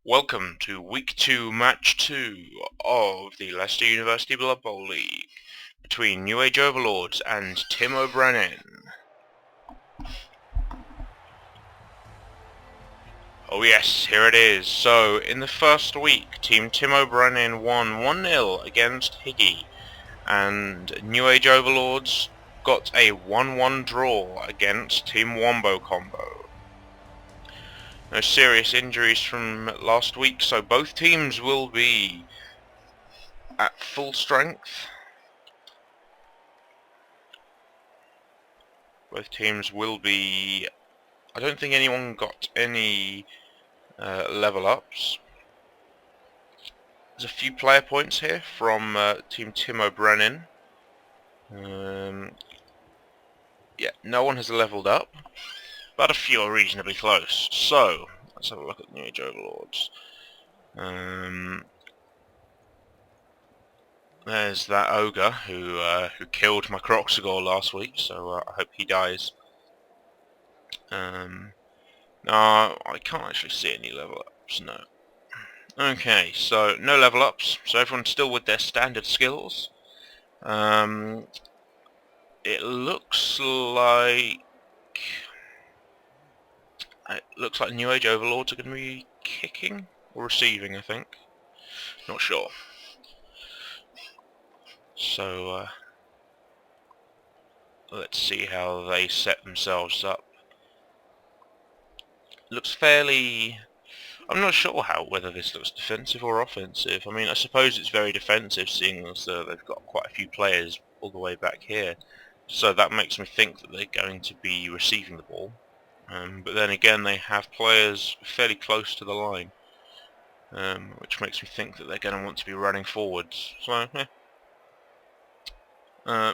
Welcome to Week 2, Match 2 of the Leicester University Blood Bowl League between New Age Overlords and Brenin. Oh yes, here it is. So, in the first week, Team Brenin won 1-0 against Higgy, and New Age Overlords got a 1-1 draw against Team Wombo Combo. No serious injuries from last week, so both teams will be at full strength. Both teams will be... I don't think anyone got any level ups. There's a few player points here from Team Brenin. Yeah, no one has leveled up, but a few are reasonably close. So, let's have a look at New Age Overlords. There's that ogre who killed my Croxagore last week, so I hope he dies. No, I can't actually see any level ups, no. Okay, so no level ups, so everyone's still with their standard skills. It looks like New Age Overlords are going to be kicking or receiving, I think. Not sure. So let's see how they set themselves up. Looks fairly... I'm not sure whether this looks defensive or offensive. I mean, I suppose it's very defensive, seeing as they've got quite a few players all the way back here. So that makes me think that they're going to be receiving the ball. But then again, they have players fairly close to the line, which makes me think that they're going to want to be running forwards. So,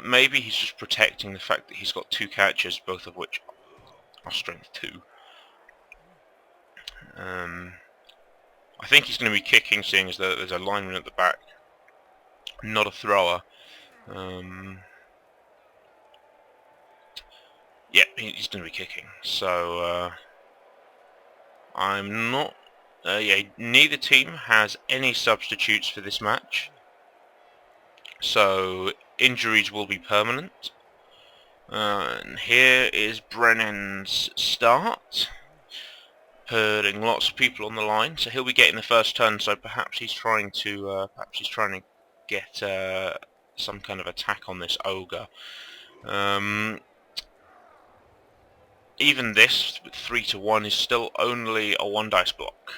maybe he's just protecting the fact that he's got two catchers, both of which are strength 2. I think he's going to be kicking, seeing as there's a lineman at the back, not a thrower. Yeah, he's going to be kicking. So I'm not... yeah, neither team has any substitutes for this match, so injuries will be permanent. And here is Brennan's start, putting lots of people on the line. So he'll be getting the first turn. So perhaps he's trying to get some kind of attack on this ogre. Even this with 3-1 is still only a 1 dice block.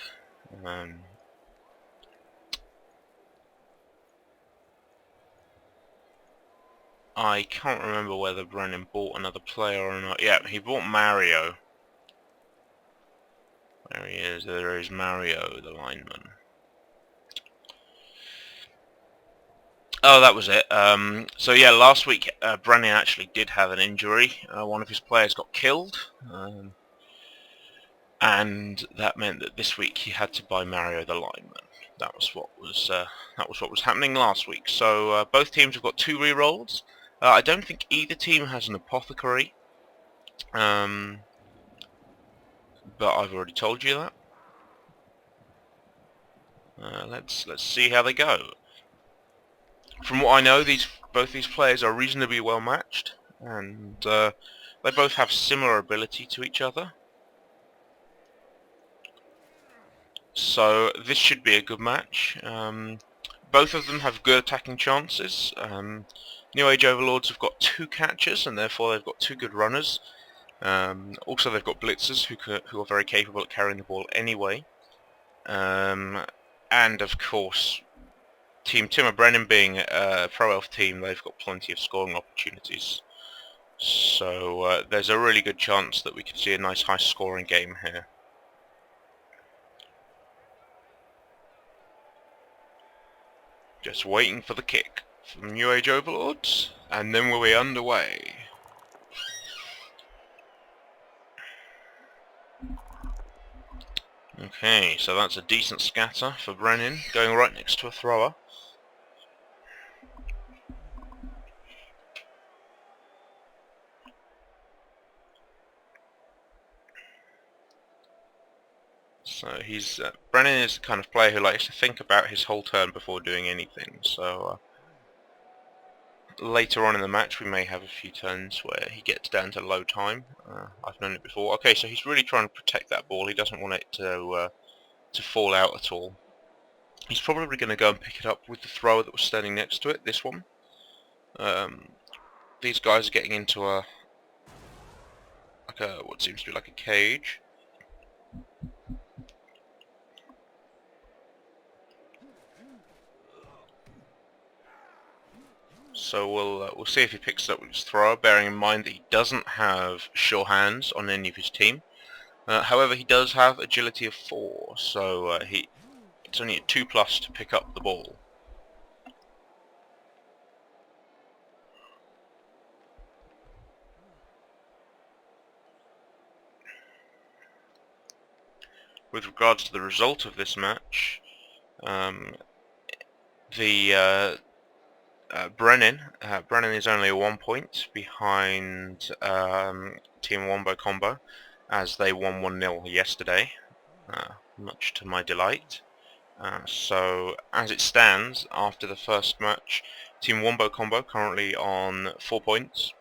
I can't remember whether Brenin bought another player or not. Yeah, he bought Mario. There he is. There is Mario, the lineman. Oh, that was it. So yeah, last week Brenin actually did have an injury. One of his players got killed, and that meant that this week he had to buy Mario, the lineman. That was what was happening last week. So both teams have got 2 rerolls. I don't think either team has an apothecary, but I've already told you that. Let's see how they go. From what I know, both these players are reasonably well matched, and they both have similar ability to each other. So this should be a good match. Both of them have good attacking chances. New Age Overlords have got 2 catchers, and therefore they've got 2 good runners. Also, they've got blitzers who are very capable at carrying the ball anyway. And of course, Team Brenin being a pro elf team, they've got plenty of scoring opportunities. So there's a really good chance that we could see a nice high scoring game here. Just waiting for the kick from New Age Overlords, and then we'll be underway. Okay, so that's a decent scatter for Brenin, going right next to a thrower. So he's Brenin is the kind of player who likes to think about his whole turn before doing anything. So later on in the match we may have a few turns where he gets down to low time. I've known it before. Okay, so he's really trying to protect that ball. He doesn't want it to fall out at all. He's probably going to go and pick it up with the thrower that was standing next to it, this one. These guys are getting into what seems to be like a cage. So we'll see if he picks it up with his thrower, bearing in mind that he doesn't have sure hands on any of his team. However, he does have agility of 4, so it's only a 2+ to pick up the ball. With regards to the result of this match, Brenin is only 1 point behind Team Wombo Combo, as they won 1-0 yesterday, much to my delight. So as it stands, after the first match, Team Wombo Combo currently on 4 points.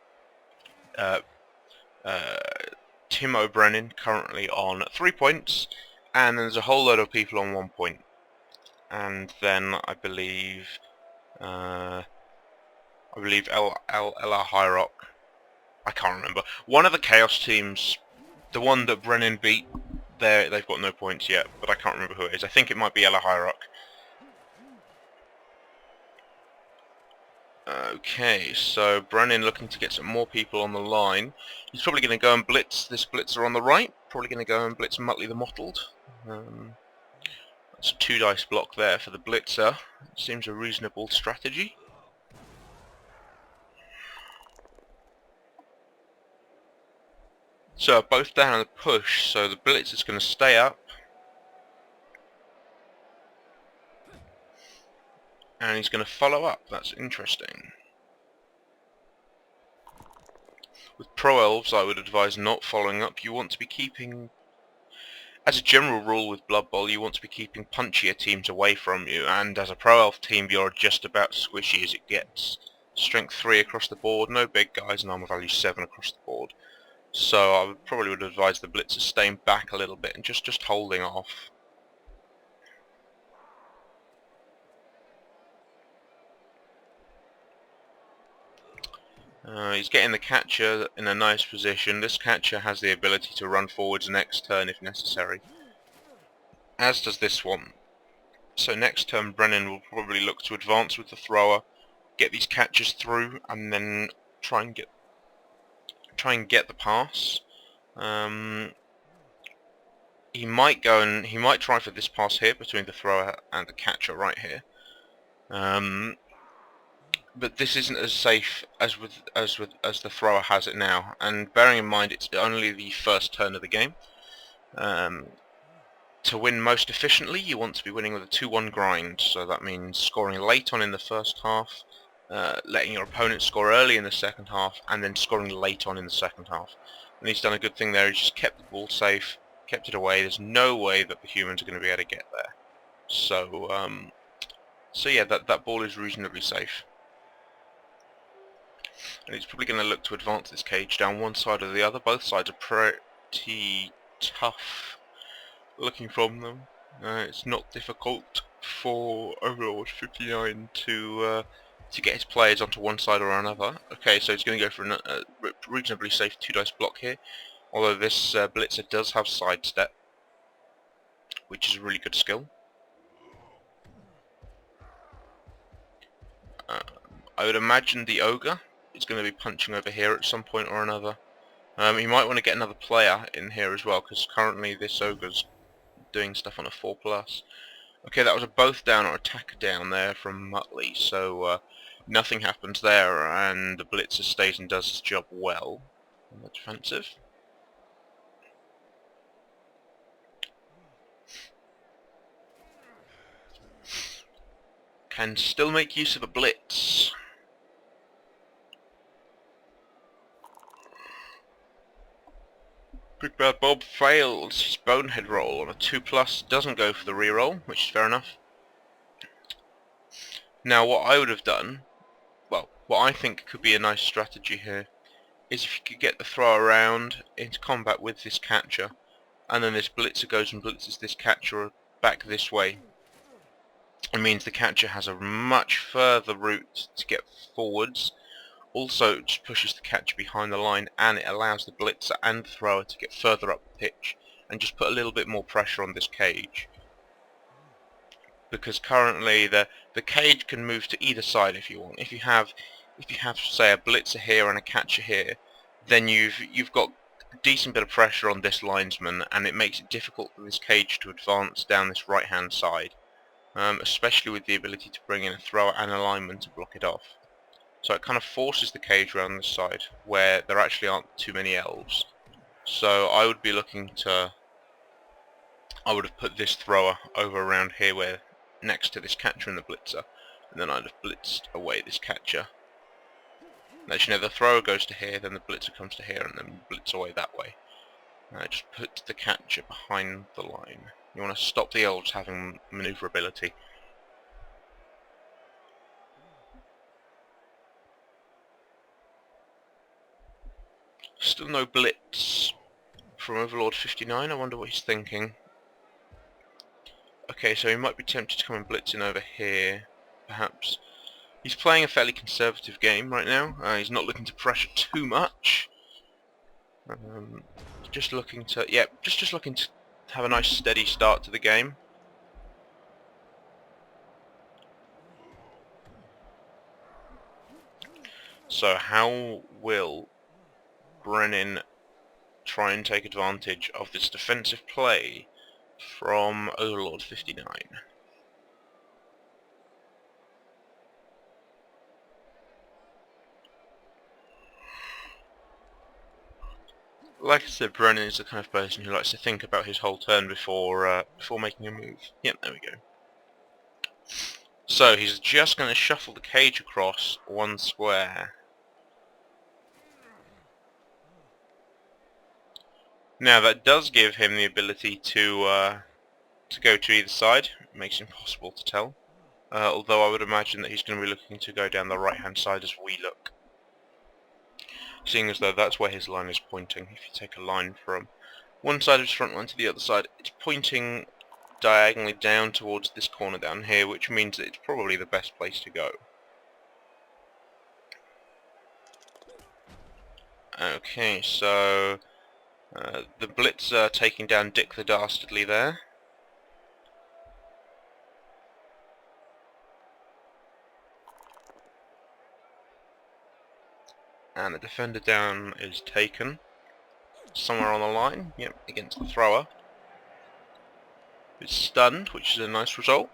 Timo Brenin currently on 3 points, and there's a whole load of people on 1 point. And then I believe Ella High Rock, I can't remember. One of the Chaos teams, the one that Brenin beat, they've got no points yet, but I can't remember who it is. I think it might be Ella High Rock. Okay, so Brenin looking to get some more people on the line. He's probably going to go and blitz this blitzer on the right. Probably going to go and blitz Muttley the Mottled. That's a 2 dice block there for the blitzer. Seems a reasonable strategy. So both down on the push, so the blitzer's going to stay up. And he's going to follow up. That's interesting. With Pro Elves, I would advise not following up. You want to be keeping, as a general rule with Blood Bowl, you want to be keeping punchier teams away from you. And as a Pro Elf team, you're just about squishy as it gets. Strength 3 across the board, no big guys, and armor value 7 across the board. So I probably would advise the blitzer staying back a little bit and just holding off. He's getting the catcher in a nice position. This catcher has the ability to run forwards next turn if necessary, as does this one. So next turn Brenin will probably look to advance with the thrower, get these catchers through, and then try and get the pass. He might try for this pass here between the thrower and the catcher right here. But this isn't as safe as the thrower has it now, and bearing in mind it's only the first turn of the game. To win most efficiently, you want to be winning with a 2-1 grind, so that means scoring late on in the first half, letting your opponent score early in the second half, and then scoring late on in the second half. And he's done a good thing there. He's just kept the ball safe, kept it away. There's no way that the humans are going to be able to get there. So yeah, that ball is reasonably safe. And he's probably going to look to advance this cage down one side or the other. Both sides are pretty tough looking from them. It's not difficult for Overlord 59 to get his players onto one side or another. Okay, so he's going to go for a reasonably safe 2 dice block here. Although this blitzer does have sidestep, which is a really good skill. I would imagine the ogre is going to be punching over here at some point or another. He might want to get another player in here as well, because currently this ogre's doing stuff on a 4+. Okay, that was a both down or attacker down there from Muttley, so nothing happens there, and the blitzer stays and does his job well on the defensive. Can still make use of a blitz. Big Bad Bob fails his bonehead roll on a 2+, doesn't go for the reroll, which is fair enough. Now what I would have done, well, what I think could be a nice strategy here, is if you could get the throw around into combat with this catcher, and then this blitzer goes and blitzes this catcher back this way. It means the catcher has a much further route to get forwards. Also, it just pushes the catcher behind the line, and it allows the blitzer and the thrower to get further up the pitch and just put a little bit more pressure on this cage. Because currently the cage can move to either side if you want. If you have say a blitzer here and a catcher here, then you've got a decent bit of pressure on this linesman, and it makes it difficult for this cage to advance down this right hand side, especially with the ability to bring in a thrower and a lineman to block it off. So it kind of forces the cage around this side where there actually aren't too many elves. So I would be looking to, I would have put this thrower over around here where next to this catcher and the blitzer, and then I'd have blitzed away this catcher. Actually, no, the thrower goes to here, then the blitzer comes to here, and then blitz away that way. Just put the catcher behind the line. You want to stop the elves having maneuverability. Still no blitz from Overlord 59. I wonder what he's thinking. Okay, so he might be tempted to come and blitz in over here, perhaps. He's playing a fairly conservative game right now. He's not looking to pressure too much. Just looking to, yeah, just looking to have a nice steady start to the game. So how will Brenin try and take advantage of this defensive play from Overlord 59? Like I said, Brenin is the kind of person who likes to think about his whole turn before making a move. Yep, there we go. So he's just going to shuffle the cage across one square. Now that does give him the ability to go to either side. It makes it impossible to tell. Although I would imagine that he's going to be looking to go down the right hand side as we look. Seeing as though that's where his line is pointing. If you take a line from one side of his front line to the other side, it's pointing diagonally down towards this corner down here, which means that it's probably the best place to go. Okay, so the blitzer taking down Dick the Dastardly there. And the defender down is taken. Somewhere on the line, yep, against the thrower. It's stunned, which is a nice result.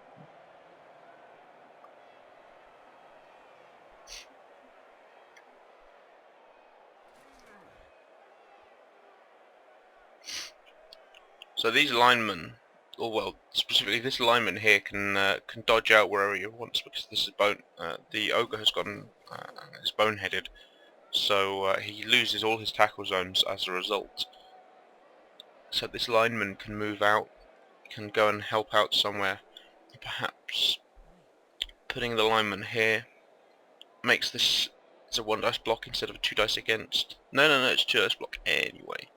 So these linemen, or well, specifically this lineman here, can dodge out wherever he wants because this is the ogre has gotten is boneheaded, so he loses all his tackle zones as a result. So this lineman can move out, can go and help out somewhere. Perhaps putting the lineman here makes this it's a 1 dice block instead of a 2 dice against. No, it's 2 dice block anyway.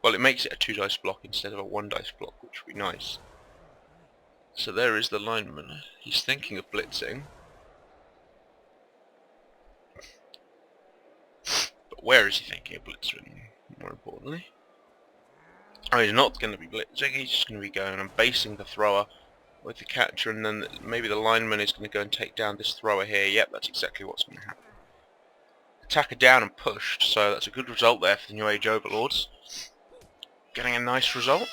Well, it makes it a 2 dice block instead of a 1 dice block, which would be nice. So there is the lineman. He's thinking of blitzing. But where is he thinking of blitzing, more importantly? Oh, he's not going to be blitzing, he's just going to be going and basing the thrower with the catcher, and then maybe the lineman is going to go and take down this thrower here. Yep, that's exactly what's going to happen. Attacker down and pushed, so that's a good result there for the New Age Overlords. Getting a nice result.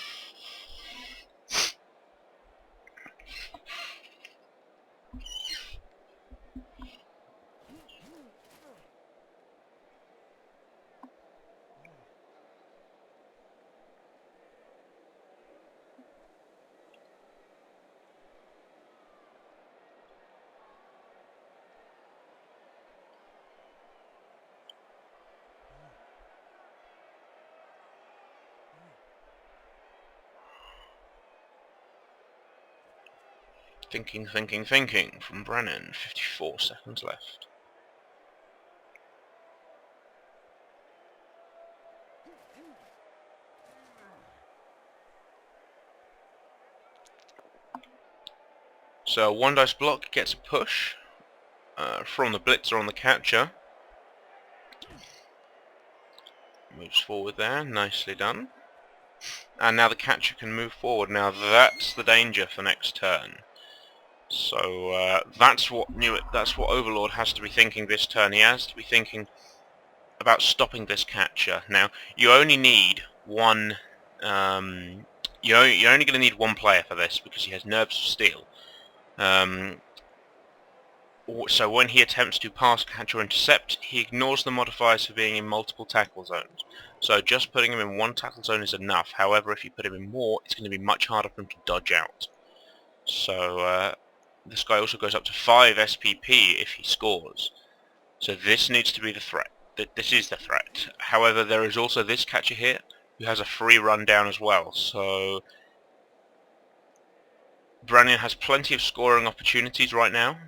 Thinking from Brenin. 54 seconds left. So one dice block gets a push from the blitzer on the catcher. Moves forward there, nicely done. And now the catcher can move forward. Now that's the danger for next turn. So that's what Overlord has to be thinking this turn. He has to be thinking about stopping this catcher. Now you only need one. You're only going to need one player for this because he has nerves of steel. So when he attempts to pass, catch or intercept, he ignores the modifiers for being in multiple tackle zones. So just putting him in one tackle zone is enough. However, if you put him in more, it's going to be much harder for him to dodge out. So this guy also goes up to 5 SPP if he scores. So this needs to be the threat. This is the threat. However, there is also this catcher here who has a free run down as well. So Brenin has plenty of scoring opportunities right now.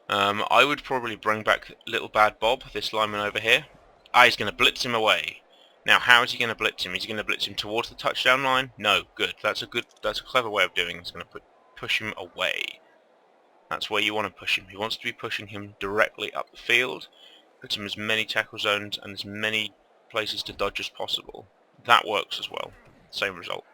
I would probably bring back Little Bad Bob, this lineman over here. He's going to blitz him away. Now, how is he going to blitz him? Is he going to blitz him towards the touchdown line? No, good. That's a clever way of doing it. It's going to push him away. That's where you want to push him. He wants to be pushing him directly up the field. Put him as many tackle zones and as many places to dodge as possible. That works as well. Same result.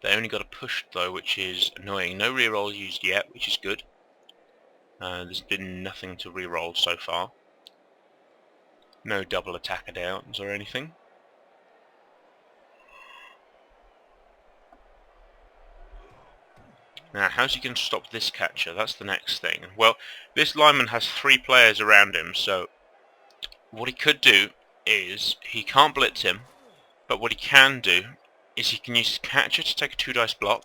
They only got a push though, which is annoying. No reroll used yet, which is good. There's been nothing to reroll so far. No double attacker downs or anything. Now, how's he going to stop this catcher? That's the next thing. Well, this lineman has 3 players around him, so what he could do is, he can't blitz him, but what he can do is he can use his catcher to take a 2 dice block.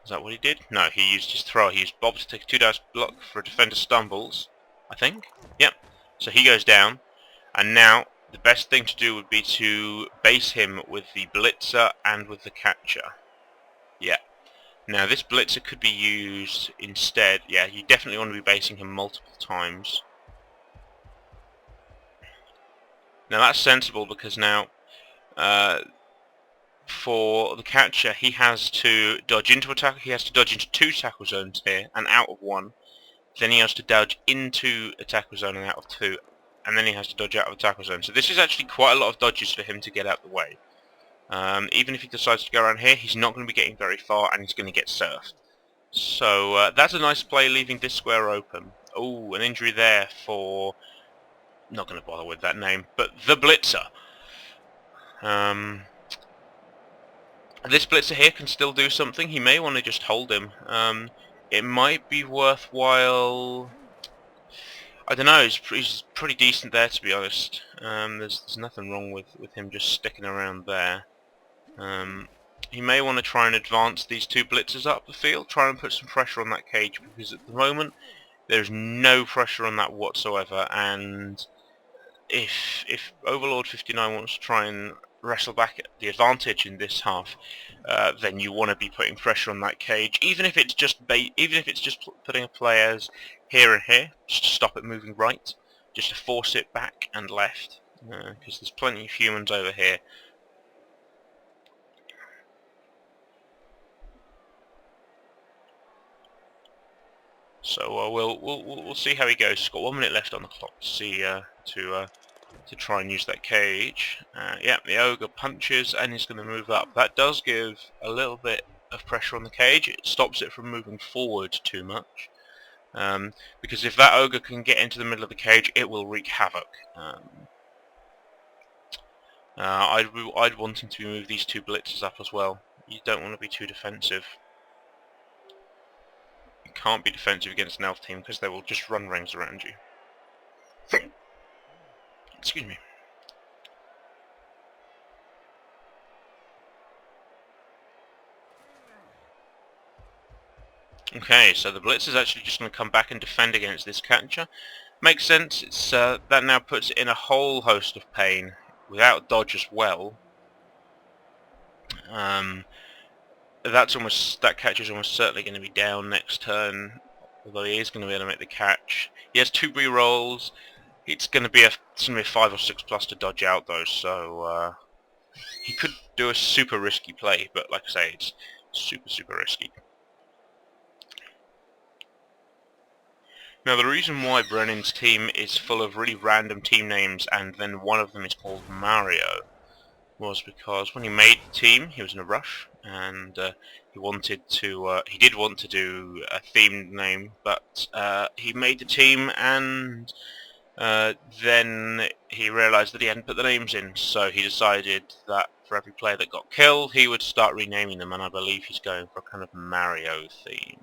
Is that what he did? No, he used his thrower. He used Bob to take a 2 dice block for a defender stumbles, I think. Yep. So he goes down, and now the best thing to do would be to base him with the blitzer and with the catcher. Yeah. Now this blitzer could be used instead. Yeah, you definitely want to be basing him multiple times. Now that's sensible because now for the catcher he has to dodge into a tackle. He has to dodge into 2 tackle zones here and out of 1. Then he has to dodge into a tackle zone and out of 2, and then he has to dodge out of a tackle zone. So this is actually quite a lot of dodges for him to get out of the way. Even if he decides to go around here, he's not going to be getting very far, and he's going to get surfed. So that's a nice play, leaving this square open. Oh, an injury there for... Not going to bother with that name, but the Blitzer. This Blitzer here can still do something. He may want to just hold him. It might be worthwhile... I don't know, he's pretty decent there, to be honest. There's nothing wrong with him just sticking around there. He may want to try and advance these 2 blitzers up the field, try and put some pressure on that cage, because at the moment there's no pressure on that whatsoever, and if Overlord 59 wants to try and wrestle back at the advantage in this half, then you want to be putting pressure on that cage, even if it's just putting a players here and here, just to stop it moving right, just to force it back and left, because there's plenty of humans over here. So we'll see how he goes. He's got 1 minute left on the clock to see to try and use that cage. Yeah, the ogre punches and he's going to move up. That does give a little bit of pressure on the cage. It stops it from moving forward too much. Because if that ogre can get into the middle of the cage, it will wreak havoc. I'd want him to move these 2 blitzers up as well. You don't want to be too defensive. You can't be defensive against an elf team because they will just run rings around you. Excuse me. Okay, so the blitz is actually just going to come back and defend against this catcher. Makes sense. It's that now puts it in a whole host of pain without dodge as well. that catcher's almost certainly going to be down next turn, although he is going to be able to make the catch. He has 2 re-rolls. It's going to be a 5 or 6 plus to dodge out though, so he could do a super risky play, but like I say, it's super risky. Now the reason why Brenin's team is full of really random team names and then one of them is called Mario was because when he made the team he was in a rush and he did want to do a themed name, but he made the team and then he realised that he hadn't put the names in, so he decided that for every player that got killed he would start renaming them, and I believe he's going for a kind of Mario theme.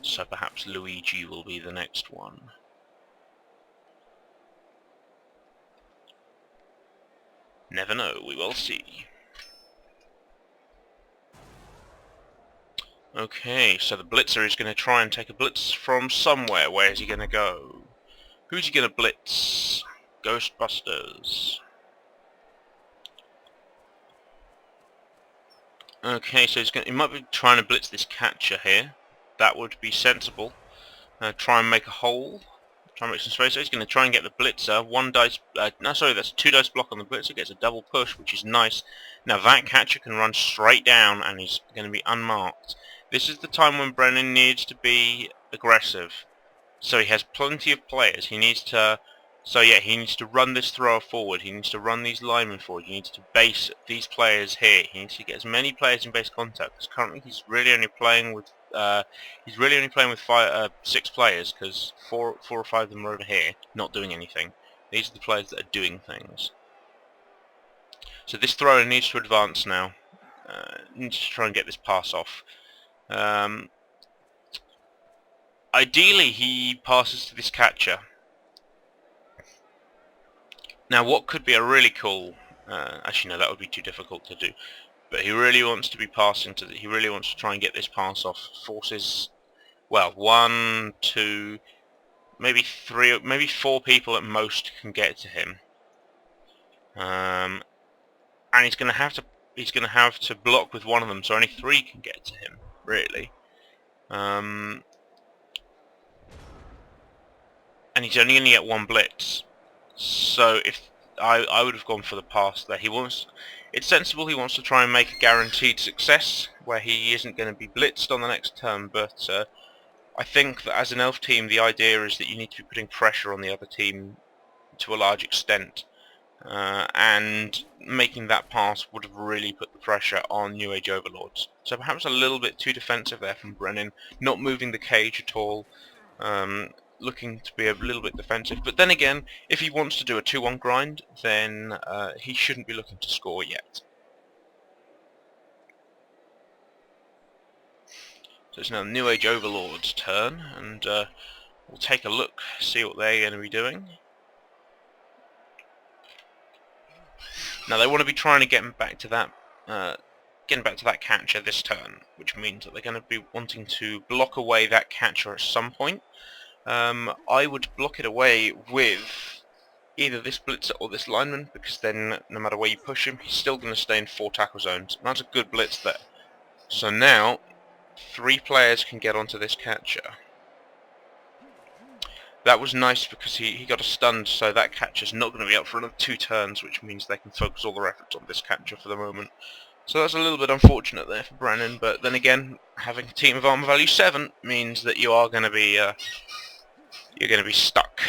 So perhaps Luigi will be the next one. Never know, we will see. Okay, so the blitzer is going to try and take a blitz from somewhere. Where is he going to go? Who's he going to blitz? Ghostbusters. Okay, so he might be trying to blitz this catcher here. That would be sensible. Try and make a hole. Try and make some space. So he's going to try and get the blitzer. That's a 2 dice block on the blitzer. Gets a double push, which is nice. Now that catcher can run straight down and he's going to be unmarked. This is the time when Brenin needs to be aggressive. So he has plenty of players. He needs to run this thrower forward. He needs to run these linemen forward. He needs to base these players here. He needs to get as many players in base contact, because currently he's really only playing with 6 players, because 4 or 5 of them are over here not doing anything. These are the players that are doing things. So this thrower needs to advance now. Needs to try and get this pass off. Ideally he passes to this catcher. Now what could be a really cool, actually no, that would be too difficult to do, but he really wants to be passing to he really wants to try and get this pass off. Forces, well, 1, 2, maybe 3, maybe 4 people at most can get to him. And he's going to have to block with one of them, so only 3 can get to him, really. And he's only going to get 1 blitz. So if I would have gone for the pass there. It's sensible he wants to try and make a guaranteed success where he isn't going to be blitzed on the next turn, but I think that as an elf team the idea is that you need to be putting pressure on the other team to a large extent, and making that pass would have really put the pressure on New Age Overlords. So perhaps a little bit too defensive there from Brenin, not moving the cage at all. Looking to be a little bit defensive, but then again, if he wants to do a 2-1 grind, then he shouldn't be looking to score yet. So it's now New Age Overlord's turn, and we'll take a look, see what they're going to be doing. Now they want to be trying to get back to that catcher this turn, which means that they're going to be wanting to block away that catcher at some point. I would block it away with either this blitzer or this lineman, because then no matter where you push him, he's still going to stay in 4 tackle zones. And that's a good blitz there. So now 3 players can get onto this catcher. That was nice because he got a stun, so that catcher's not going to be up for another 2 turns, which means they can focus all their efforts on this catcher for the moment. So that's a little bit unfortunate there for Brenin, but then again, having a team of armor value 7 means that you are going to be you're going to be stuck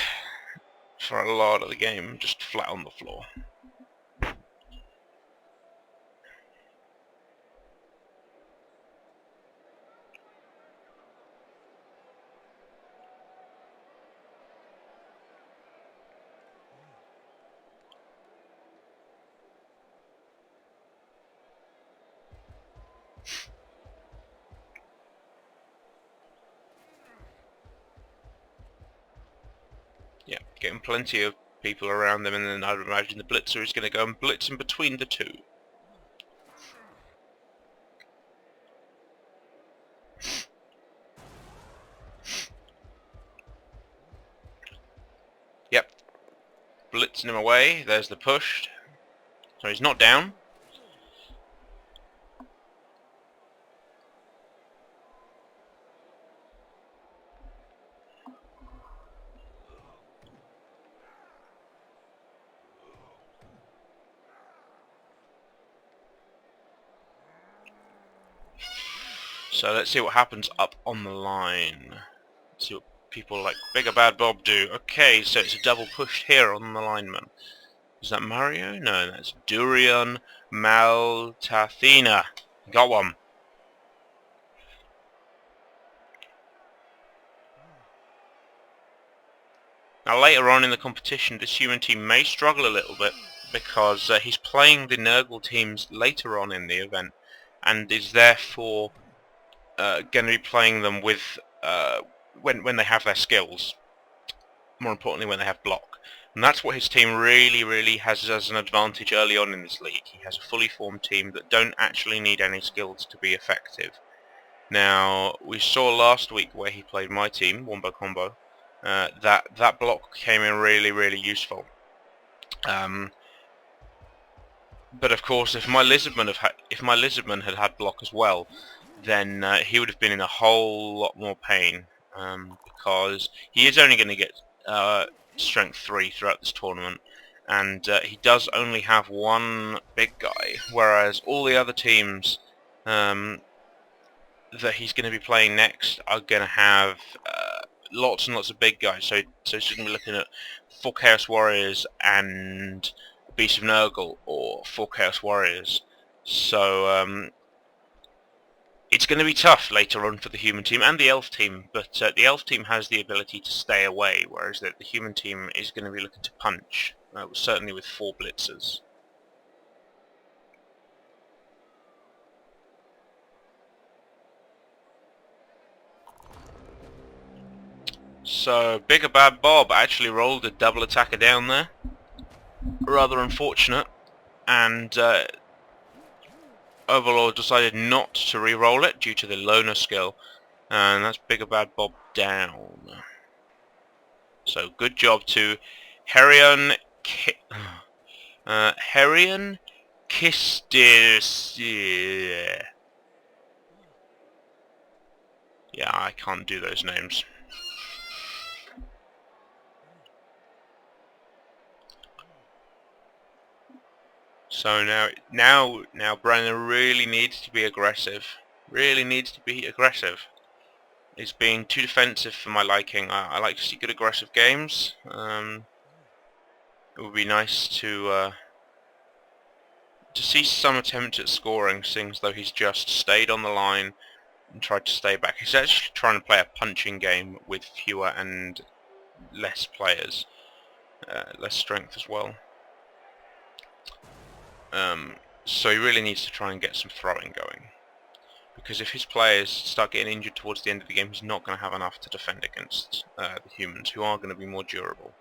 for a lot of the game, just flat on the floor. Yeah, getting plenty of people around them, and then I'd imagine the blitzer is going to go and blitz in between the 2. Yep, blitzing him away. There's the push. So he's not down. So let's see what happens up on the line. Let's see what people like Bigger Bad Bob do. Okay, so it's a double push here on the lineman. Is that Mario? No, that's Durian Maltathena. Got one. Now later on in the competition, this human team may struggle a little bit because he's playing the Nurgle teams later on in the event, and is therefore going to be playing them with when they have their skills. More importantly, when they have block, and that's what his team really has as an advantage early on in this league. He has a fully formed team that don't actually need any skills to be effective. Now we saw last week where he played my team, Wombo Combo. That block came in really useful. But of course, if my lizardman had had block as well, then he would have been in a whole lot more pain, because he is only going to get strength 3 throughout this tournament, and he does only have one big guy, whereas all the other teams that he's going to be playing next are going to have lots and lots of big guys. So he's going to be looking at 4 Chaos Warriors and Beast of Nurgle, or 4 Chaos Warriors. So it's going to be tough later on for the human team and the elf team, but the elf team has the ability to stay away, whereas the human team is going to be looking to punch, certainly with 4 blitzers. So Bigger Bad Bob actually rolled a double attacker down there. Rather unfortunate, and Overlord decided not to re-roll it due to the loner skill, and that's Bigger Bad Bob down. So good job to Herion Kistis. Yeah, I can't do those names. So now Brenin really needs to be aggressive. He's being too defensive for my liking. I like to see good aggressive games. It would be nice to see some attempt at scoring, seeing as though he's just stayed on the line and tried to stay back. He's actually trying to play a punching game with fewer and less players, less strength as well. So he really needs to try and get some throwing going, because if his players start getting injured towards the end of the game, he's not going to have enough to defend against the humans, who are going to be more durable.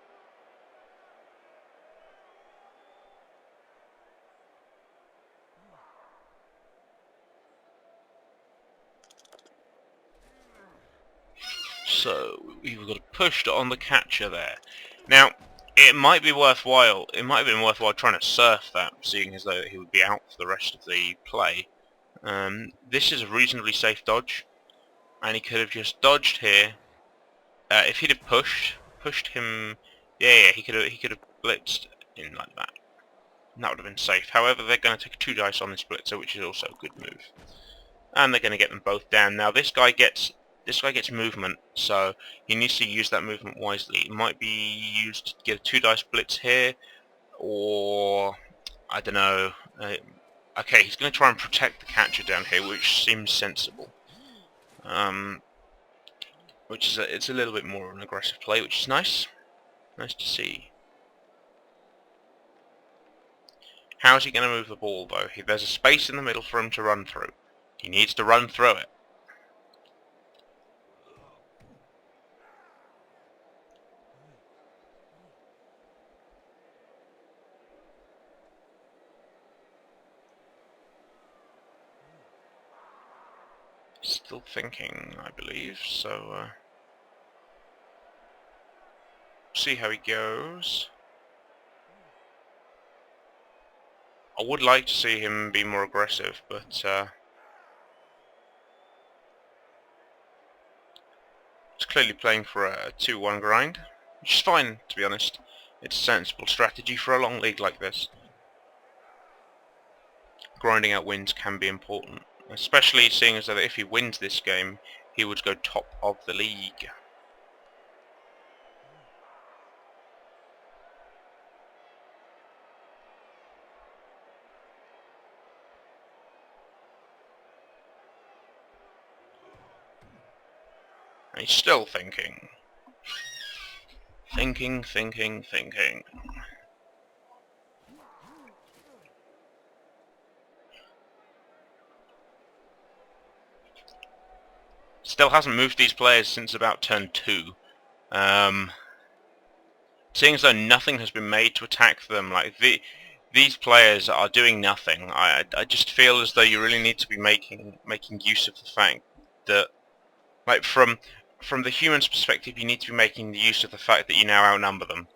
So we've got pushed on the catcher there. Now, it might be worthwhile. It might have been worthwhile trying to surf that, seeing as though he would be out for the rest of the play. This is a reasonably safe dodge, and he could have just dodged here. If he'd have pushed him, yeah, he could have blitzed in like that. And that would have been safe. However, they're going to take 2 dice on this blitzer, which is also a good move, and they're going to get them both down. Now this guy gets movement, so he needs to use that movement wisely. It might be used to get a 2 dice blitz here, or I don't know. Okay, he's going to try and protect the catcher down here, which seems sensible. Which is it's a little bit more of an aggressive play, which is nice. Nice to see. How's he going to move the ball, though? There's a space in the middle for him to run through. He needs to run through it. Still thinking, I believe, so see how he goes. I would like to see him be more aggressive, but he's clearly playing for a 2-1 grind, which is fine, to be honest. It's a sensible strategy for a long league like this. Grinding out wins can be important, Especially seeing as though if he wins this game, he would go top of the league. And he's still thinking. Thinking. Still hasn't moved these players since about turn 2. Seeing as though nothing has been made to attack them, like these players are doing nothing. I just feel as though you really need to be making use of the fact that, like, from the human's perspective, you need to be making use of the fact that you now outnumber them.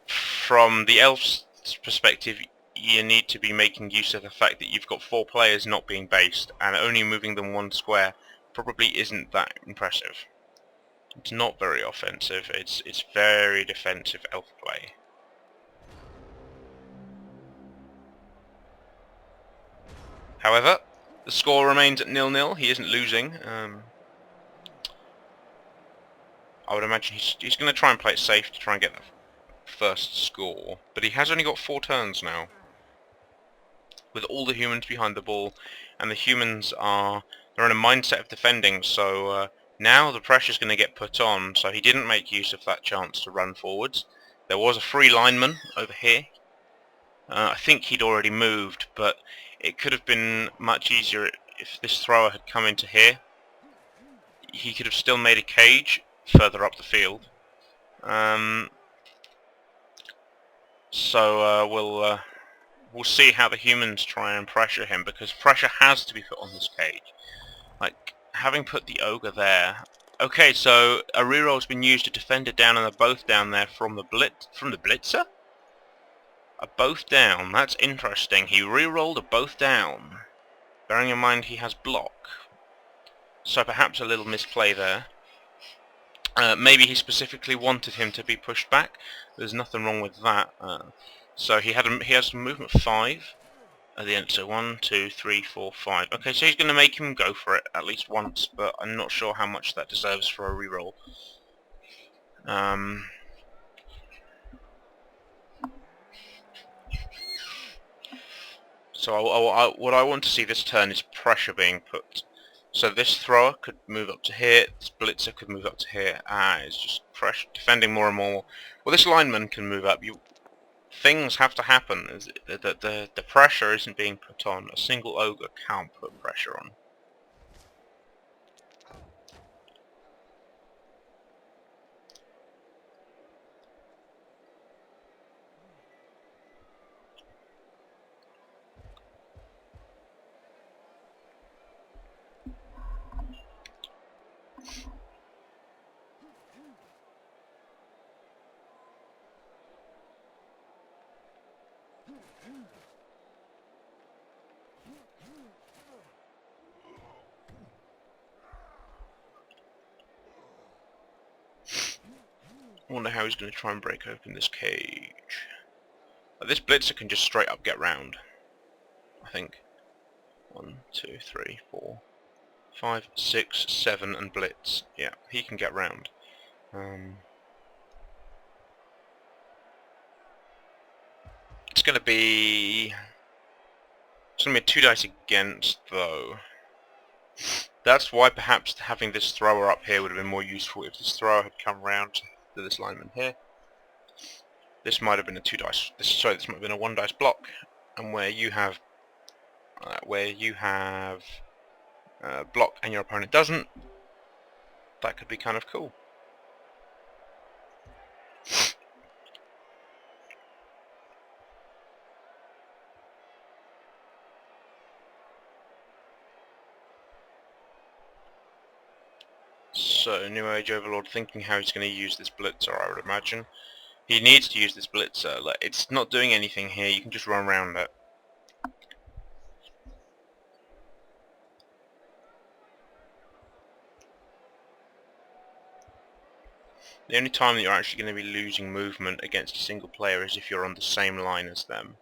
From the elf's perspective, you need to be making use of the fact that you've got 4 players not being based, and only moving them 1 square probably isn't that impressive. It's not very offensive, it's very defensive elf play. However, the score remains at 0-0, he isn't losing. I would imagine he's going to try and play it safe to try and get that first score, but he has only got 4 turns now, with all the humans behind the ball, and the humans they're in a mindset of defending, so now the pressure's going to get put on, so he didn't make use of that chance to run forwards. There was a free lineman over here. I think he'd already moved, but it could have been much easier if this thrower had come into here. He could have still made a cage further up the field. So we'll see how the humans try and pressure him, because pressure has to be put on this cage. Like, having put the ogre there. Okay, so a reroll's been used to defend it down, and they're both down there from the blitzer? A both down, that's interesting. He rerolled a both down, bearing in mind he has block. So perhaps a little misplay there. Maybe he specifically wanted him to be pushed back. There's nothing wrong with that. So he has movement 5 at the end. So 1, 2, 3, 4, 5. Okay, so he's going to make him go for it at least once, but I'm not sure how much that deserves for a reroll. So what I want to see this turn is pressure being put. So this thrower could move up to here, this blitzer could move up to here. It's just pressure, defending more and more. Well, this lineman can move up. Things have to happen. The pressure isn't being put on. A single ogre can't put pressure on. I wonder how he's going to try and break open this cage. This blitzer can just straight up get round, I think. 1, 2, 3, 4, 5, 6, 7 and blitz. Yeah, he can get round. It's going to be a 2 dice against, though. That's why perhaps having this thrower up here would have been more useful if this thrower had come round to this lineman here. This might have been a 2 dice. This might have been a 1 dice block, and where you have block and your opponent doesn't, that could be kind of cool. So, New Age Overlord thinking how he's going to use this blitzer, I would imagine. He needs to use this blitzer. Like, it's not doing anything here, you can just run around it. The only time that you're actually going to be losing movement against a single player is if you're on the same line as them.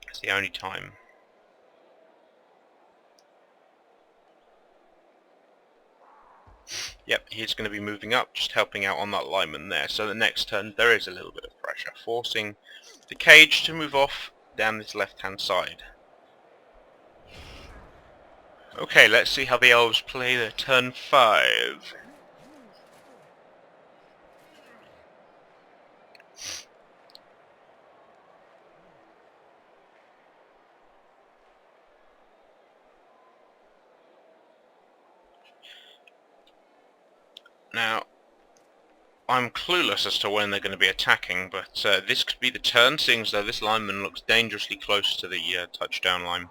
It's the only time. Yep, he's going to be moving up, just helping out on that lineman there. So the next turn there is a little bit of pressure, forcing the cage to move off down this left-hand side. Okay, let's see how the Elves play their turn 5. Now, I'm clueless as to when they're going to be attacking, but this could be the turn, seeing as though this lineman looks dangerously close to the touchdown line.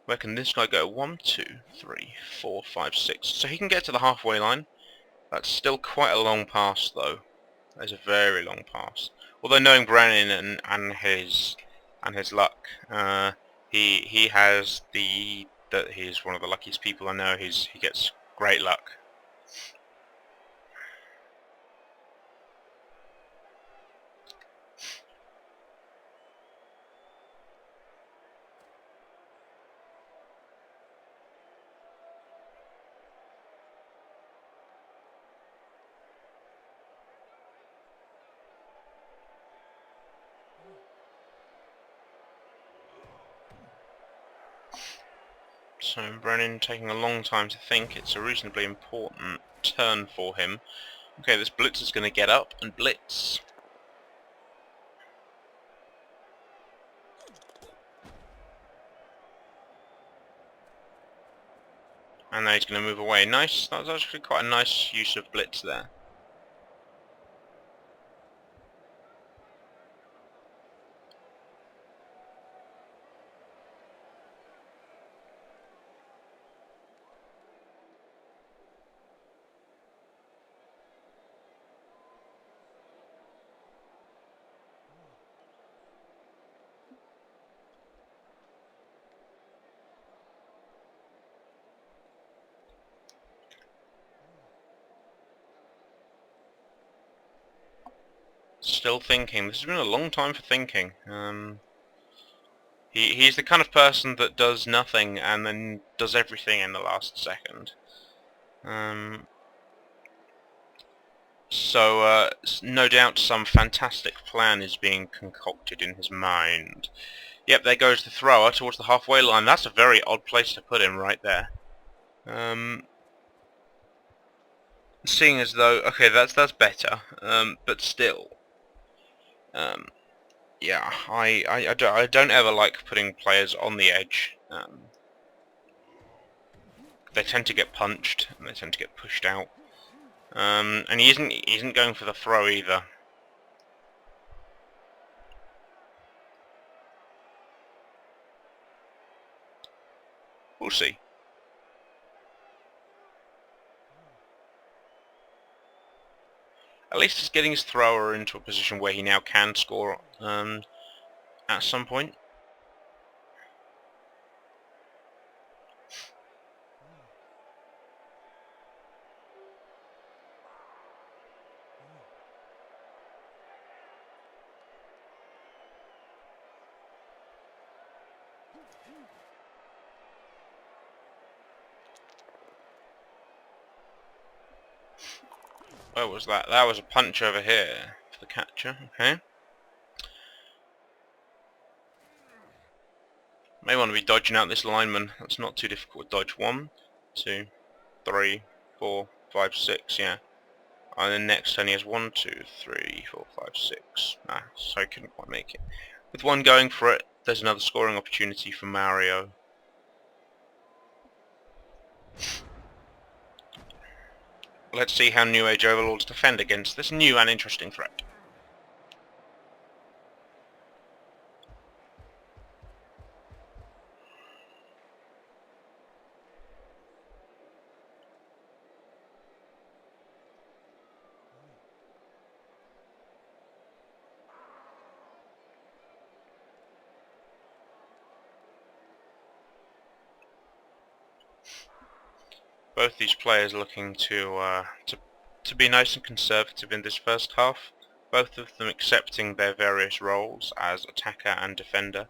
Where can this guy go? 1, 2, 3, 4, 5, 6. So he can get to the halfway line. That's still quite a long pass, though. That is a very long pass. Although knowing Brenin and his luck, he has that he's one of the luckiest people I know. He gets great luck. So Brenin taking a long time to think. It's a reasonably important turn for him. Okay, this blitz is going to get up and blitz. And then he's going to move away. Nice. That was actually quite a nice use of blitz there. Still thinking. This has been a long time for thinking. He's the kind of person that does nothing and then does everything in the last second. So no doubt some fantastic plan is being concocted in his mind. Yep, there goes the thrower towards the halfway line. That's a very odd place to put him right there. Seeing as though, okay, that's better, but still, yeah, I don't ever like putting players on the edge. They tend to get punched and they tend to get pushed out. And he isn't going for the throw either. We'll see. At least he's getting his thrower into a position where he now can score at some point. Where was that? That was a punch over here for the catcher. Okay. May want to be dodging out this lineman. That's not too difficult to dodge. 1, 2, 3, 4, 5, 6. Yeah. And then next turn he has 1, 2, 3, 4, 5, 6. Nah, so I couldn't quite make it. With one going for it, there's another scoring opportunity for Mario. Let's see how New Age Overlords defend against this new and interesting threat. Both these players looking to be nice and conservative in this first half. Both of them accepting their various roles as attacker and defender.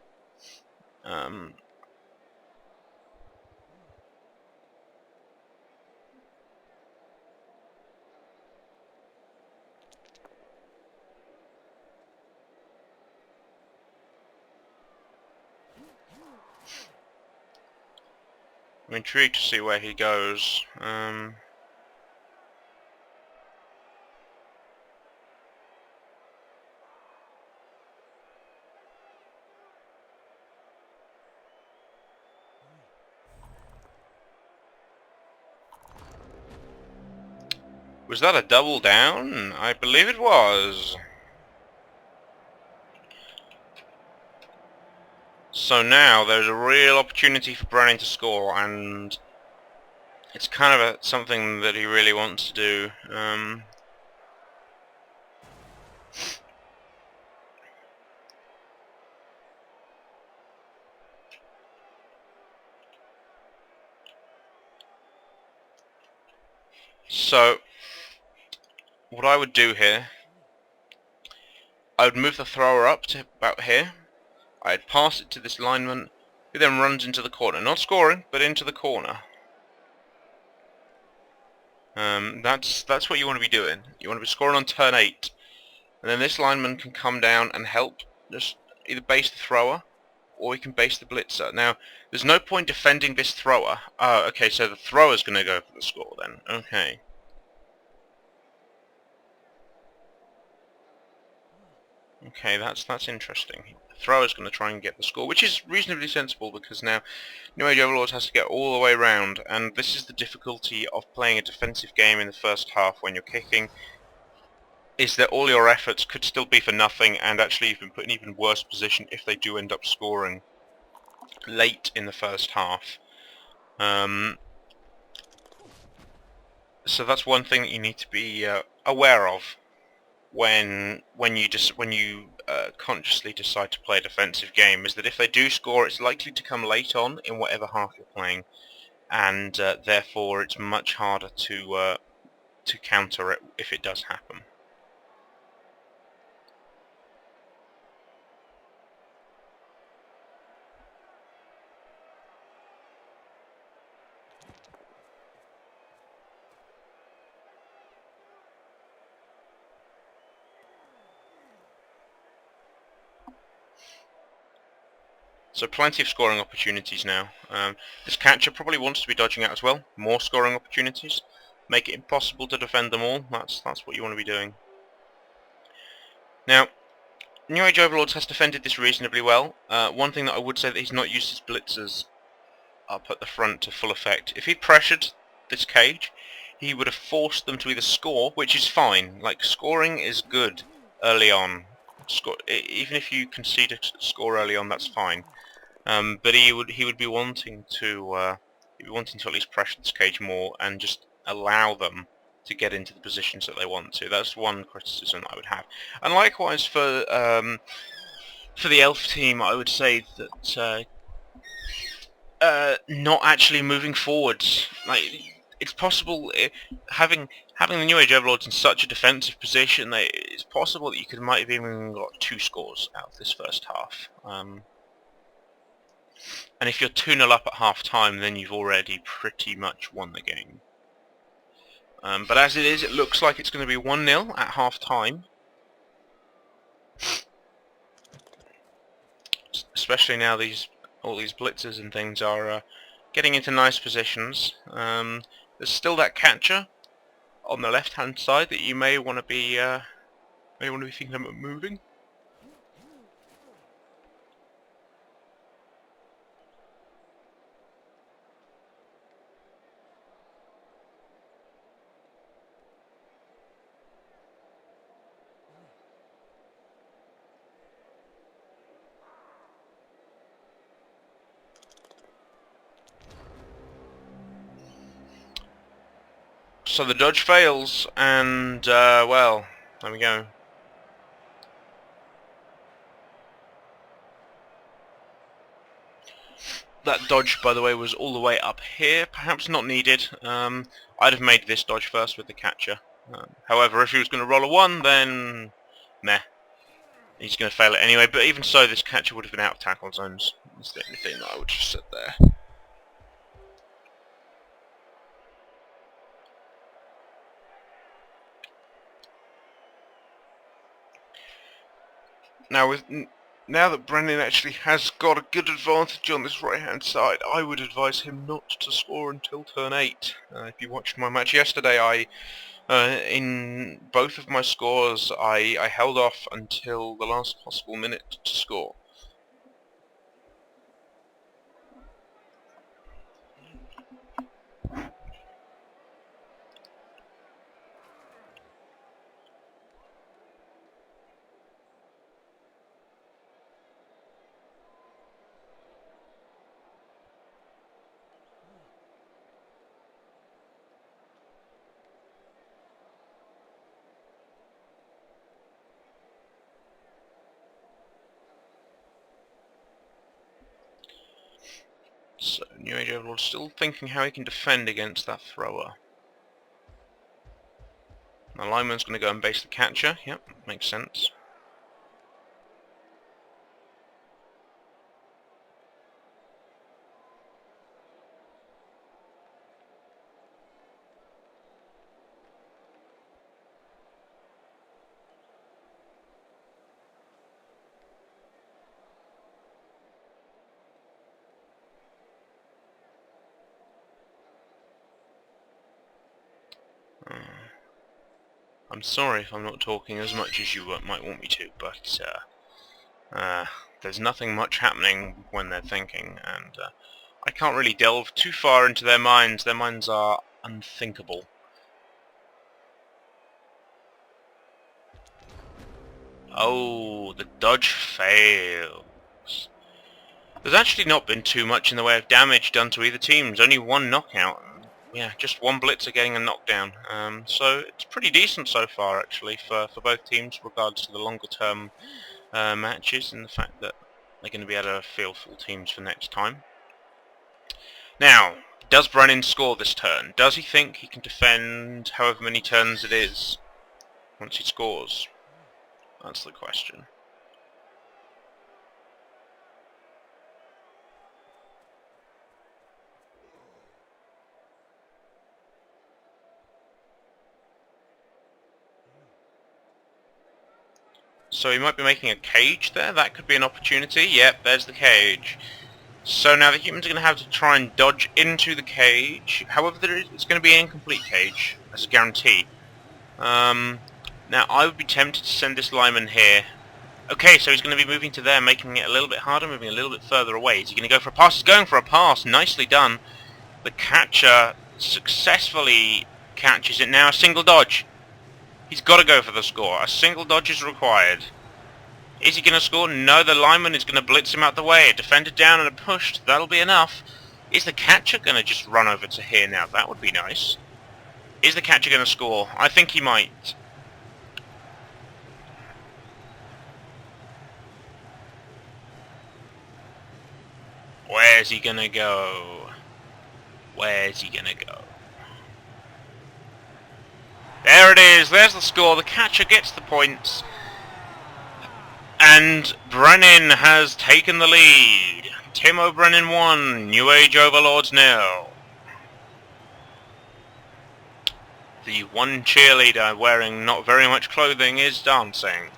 I'm intrigued to see where he goes. Was that a double down? I believe it was. So now there's a real opportunity for Brenin to score, and it's kind of something that he really wants to do. So what I would do here, I would move the thrower up to about here. I'd pass it to this lineman, who then runs into the corner. Not scoring, but into the corner. That's what you want to be doing. You want to be scoring on turn 8. And then this lineman can come down and help just either base the thrower, or he can base the blitzer. Now, there's no point defending this thrower. Oh, okay, so the thrower's going to go for the score then. Okay. Okay, that's interesting. The thrower's going to try and get the score, which is reasonably sensible because now New Age Overlords has to get all the way around, and this is the difficulty of playing a defensive game in the first half when you're kicking, is that all your efforts could still be for nothing, and actually you've been put in an even worse position if they do end up scoring late in the first half. So that's one thing that you need to be aware of when you consciously decide to play a defensive game, is that if they do score, it's likely to come late on in whatever half you're playing, and therefore it's much harder to counter it if it does happen. So plenty of scoring opportunities now. This catcher probably wants to be dodging out as well. More scoring opportunities. Make it impossible to defend them all. That's what you want to be doing. Now, New Age Overlords has defended this reasonably well. One thing that I would say that he's not used his blitzers up at the front to full effect. If he pressured this cage, he would have forced them to either score, which is fine. Like, scoring is good early on. Even if you concede a score early on, that's fine. But he would be wanting to at least pressure this cage more and just allow them to get into the positions that they want to. That's one criticism I would have. And likewise for the Elf team, I would say that not actually moving forwards. Like, it's possible having the New Age Overlords in such a defensive position, it's possible that you might have even got 2 scores out of this first half. And if you're 2-0 up at half-time, then you've already pretty much won the game. But as it is, it looks like it's going to be 1-0 at half-time. Especially now all these blitzers and things are getting into nice positions. There's still that catcher on the left-hand side that you may want to be thinking about moving. So the dodge fails, and well, there we go. That dodge, by the way, was all the way up here. Perhaps not needed. I'd have made this dodge first with the catcher. However, if he was going to roll a 1, then meh. He's going to fail it anyway. But even so, this catcher would have been out of tackle zones. That's the only thing that I would just sit there. Now, now that Brenin actually has got a good advantage on this right-hand side, I would advise him not to score until turn 8. If you watched my match yesterday, in both of my scores, I held off until the last possible minute to score. So, New Age Overlord still thinking how he can defend against that thrower. The lineman's going to go and base the catcher. Yep, makes sense. I'm sorry if I'm not talking as much as you might want me to, but there's nothing much happening when they're thinking, and I can't really delve too far into their minds. Their minds are unthinkable. Oh, the dodge fails. There's actually not been too much in the way of damage done to either teams. Only one knockout. Yeah, just one blitzer getting a knockdown. So it's pretty decent so far, actually, for both teams, regards to the longer term matches, and the fact that they're going to be able to field full teams for next time. Now, does Brenin score this turn? Does he think he can defend however many turns it is once he scores? That's the question. So he might be making a cage there. That could be an opportunity. Yep, there's the cage. So now the humans are going to have to try and dodge into the cage. However, it's going to be an incomplete cage, as a guarantee. Now, I would be tempted to send this lineman here. Okay, so he's going to be moving to there, making it a little bit harder, moving a little bit further away. Is he going to go for a pass? He's going for a pass. Nicely done. The catcher successfully catches it now. A single dodge. He's got to go for the score. A single dodge is required. Is he going to score? No, the lineman is going to blitz him out the way. A defender down and a push. That'll be enough. Is the catcher going to just run over to here now? That would be nice. Is the catcher going to score? I think he might. Where's he going to go? Where's he going to go? There it is. There's the score. The catcher gets the points. And Brenin has taken the lead. Timo Brenin 1, New Age Overlords 0. The one cheerleader wearing not very much clothing is dancing.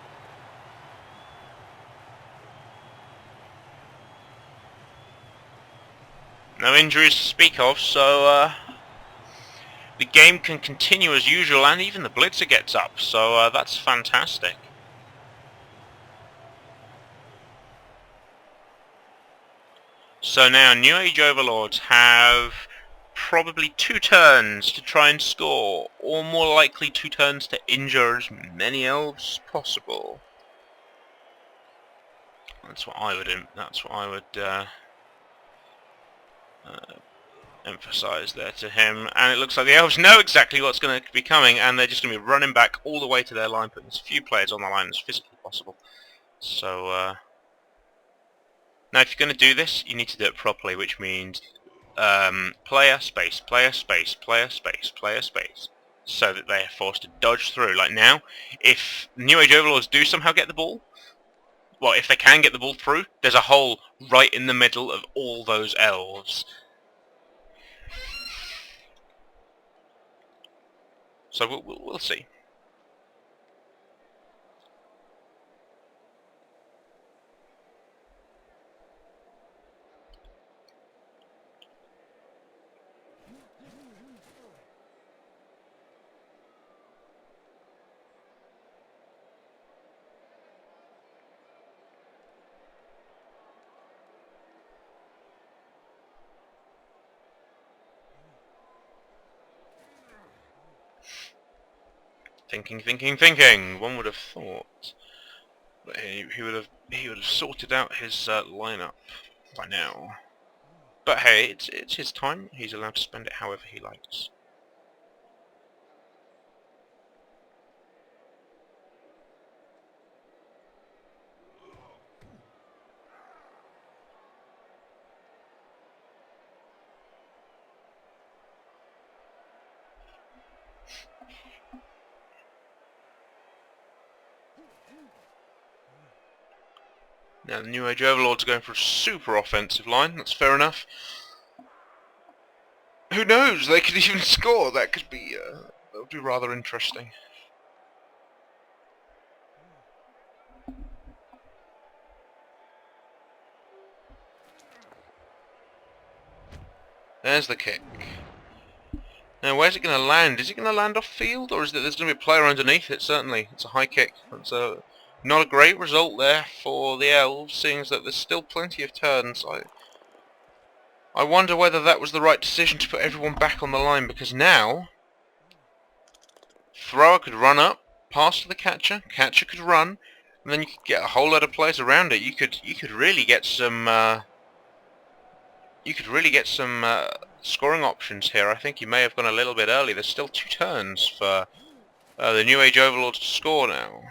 No injuries to speak of, so the game can continue as usual, and even the blitzer gets up, so that's fantastic. So now New Age Overlords have probably 2 turns to try and score, or more likely 2 turns to injure as many elves as possible. That's what I would emphasise there to him. And it looks like the elves know exactly what's going to be coming, and they're just going to be running back all the way to their line, putting as few players on the line as physically possible. So now if you're going to do this, you need to do it properly, which means player space, player space, player space, player space, so that they are forced to dodge through. Like now, if New Age Overlords do somehow get the ball, well, if they can get the ball through, there's a hole right in the middle of all those elves. So we'll see. Thinking. One would have thought that he would have sorted out his lineup by now. But hey, it's his time. He's allowed to spend it however he likes. Now the New Age Overlords are going for a super offensive line. That's fair enough. Who knows? They could even score. That would be rather interesting. There's the kick. Now, where's it going to land? Is it going to land off field, or is there's going to be a player underneath it? Certainly, it's a high kick. That's not a great result there for the Elves, seeing as that there's still plenty of turns. I wonder whether that was the right decision to put everyone back on the line, because now thrower could run up, pass to the catcher, catcher could run, and then you could get a whole lot of players around it. You could really get some scoring options here. I think you may have gone a little bit early. There's still 2 turns for the New Age Overlords to score now.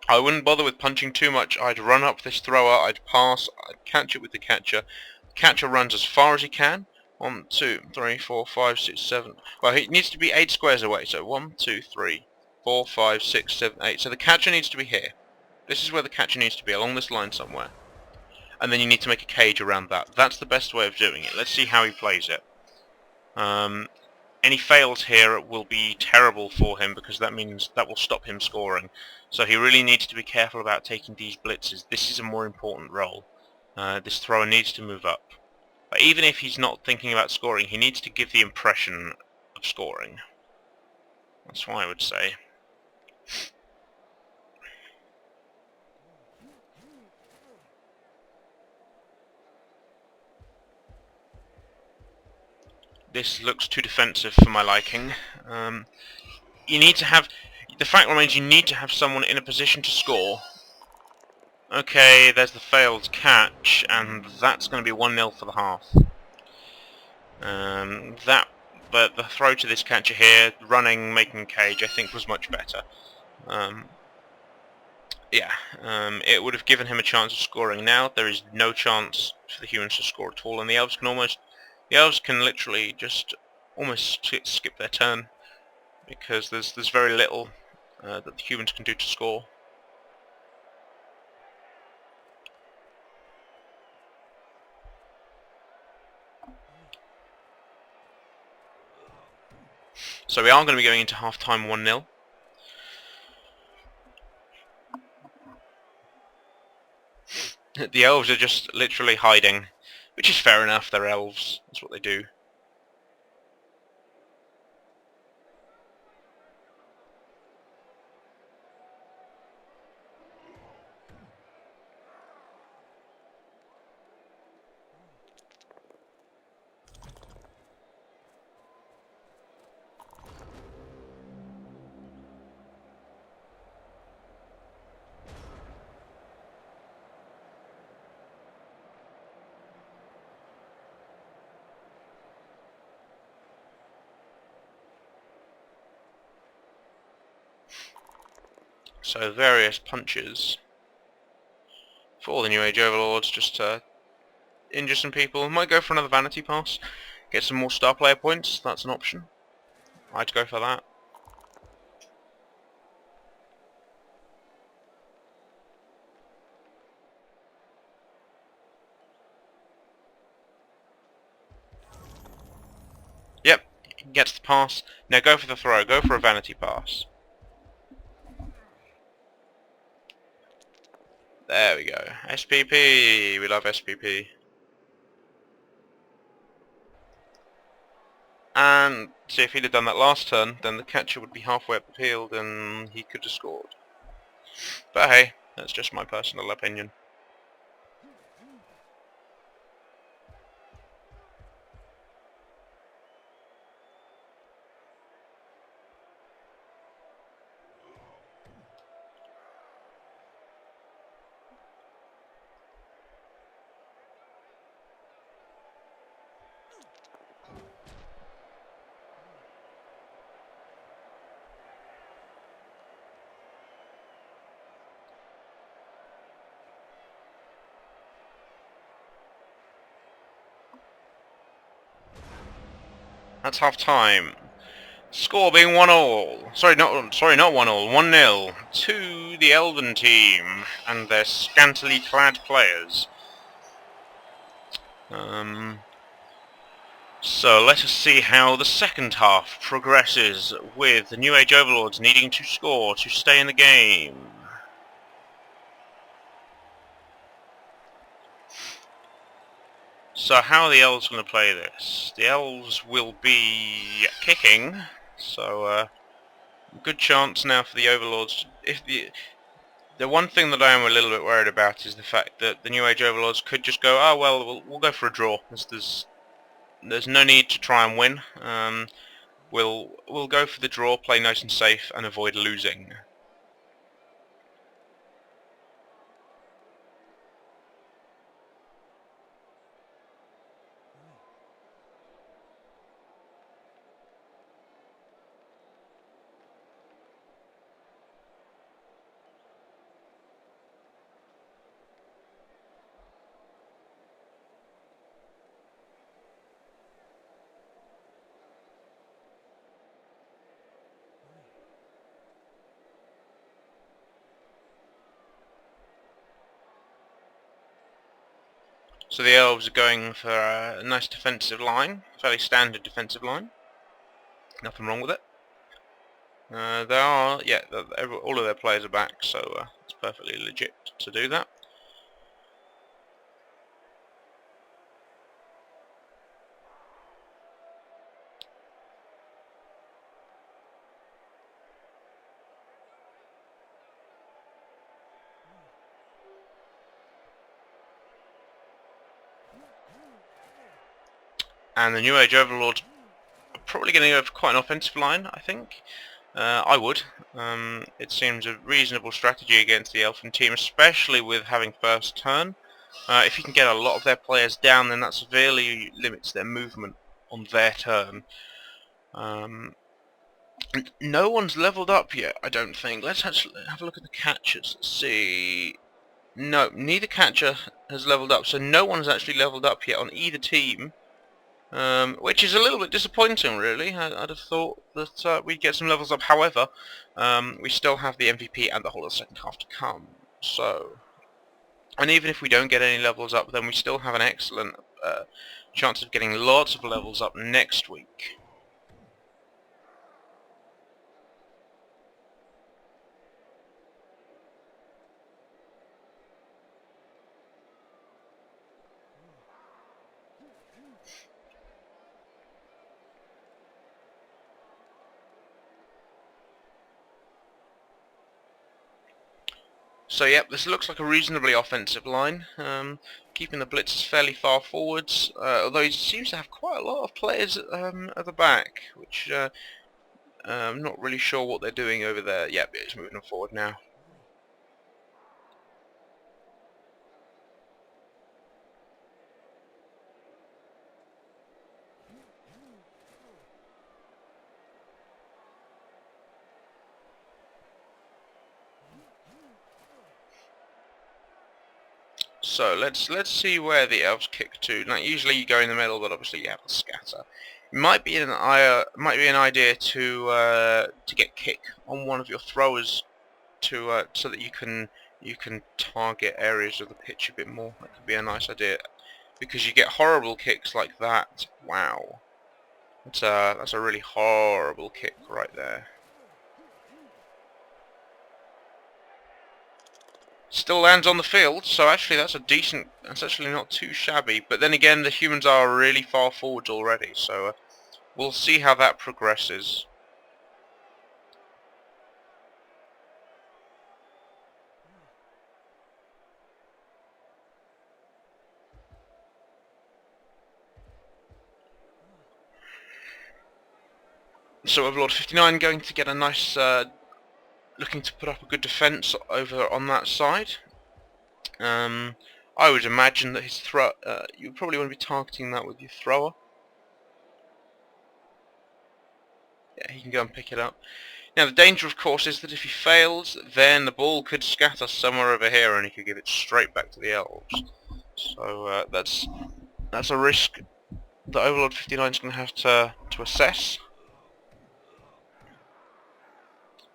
I wouldn't bother with punching too much. I'd run up this thrower, I'd pass, I'd catch it with the catcher. Catcher runs as far as he can. 1, 2, 3, 4, 5, 6, 7. Well, he needs to be 8 squares away. So 1, 2, 3, 4, 5, 6, 7, 8. So the catcher needs to be here. This is where the catcher needs to be, along this line somewhere. And then you need to make a cage around that. That's the best way of doing it. Let's see how he plays it. Any fails here will be terrible for him, because that means that will stop him scoring. So he really needs to be careful about taking these blitzes. This is a more important role. This thrower needs to move up. But even if he's not thinking about scoring, he needs to give the impression of scoring. That's what I would say. This looks too defensive for my liking. You need to have... The fact remains you need to have someone in a position to score. Okay, there's the failed catch, and that's going to be 1-0 for the half. But the throw to this catcher here, running, making a cage, I think was much better. It would have given him a chance of scoring. Now there is no chance for the humans to score at all, and the Elves can literally just almost skip their turn, because there's very little that the humans can do to score. So we are going to be going into half-time 1-0. The Elves are just literally hiding, which is fair enough. They're Elves. That's what they do. So various punches for the New Age Overlords, just to injure some people. Might go for another vanity pass, get some more star player points. That's an option. I'd go for that. Yep, gets the pass. Now go for the throw. Go for a vanity pass. There we go. SPP. We love SPP. And see, if he'd have done that last turn, then the catcher would be halfway up the field and he could have scored. But hey, that's just my personal opinion. That's half time. Score being 1-all. Sorry, not 1-all. 1-0 to the Elven team and their scantily clad players. So let us see how the second half progresses, with the New Age Overlords needing to score to stay in the game. So how are the Elves going to play this? The Elves will be kicking, so good chance now for the Overlords. If the one thing that I am a little bit worried about is the fact that the New Age Overlords could just go, oh well, we'll go for a draw. There's no need to try and win. We'll go for the draw, play nice and safe, and avoid losing. So the Elves are going for a nice defensive line, fairly standard defensive line. Nothing wrong with it. They are, yeah, all of their players are back, so it's perfectly legit to do that. And the New Age Overlords are probably going to go for quite an offensive line, I think. I would. It seems a reasonable strategy against the Elfin team, especially with having first turn. If you can get a lot of their players down, then that severely limits their movement on their turn. No one's leveled up yet, I don't think. Let's actually have a look at the catchers. Let's see. No, neither catcher has leveled up, so no one's actually leveled up yet on either team. Which is a little bit disappointing, really. I'd have thought that we'd get some levels up. However, we still have the MVP and the whole of the second half to come. So, and even if we don't get any levels up, then we still have an excellent chance of getting lots of levels up next week. So yep, this looks like a reasonably offensive line, keeping the blitzers fairly far forwards, although he seems to have quite a lot of players at the back, which I'm not really sure what they're doing over there. Yep, it's moving them forward now. So let's see where the Elves kick to. Now usually you go in the middle, but obviously you have to scatter. It might be an idea to get kick on one of your throwers to so that you can target areas of the pitch a bit more. That could be a nice idea, because you get horrible kicks like that. Wow, that's a really horrible kick right there. Still lands on the field, so actually that's actually not too shabby. But then again, the humans are really far forwards already, so we'll see how that progresses. So Overlord 59 going to get a nice, looking to put up a good defence over on that side. I would imagine that his you probably want to be targeting that with your thrower. Yeah, he can go and pick it up. Now the danger, of course, is that if he fails, then the ball could scatter somewhere over here, and he could give it straight back to the Elves. So that's a risk that Overlord 59 is going to have to to assess.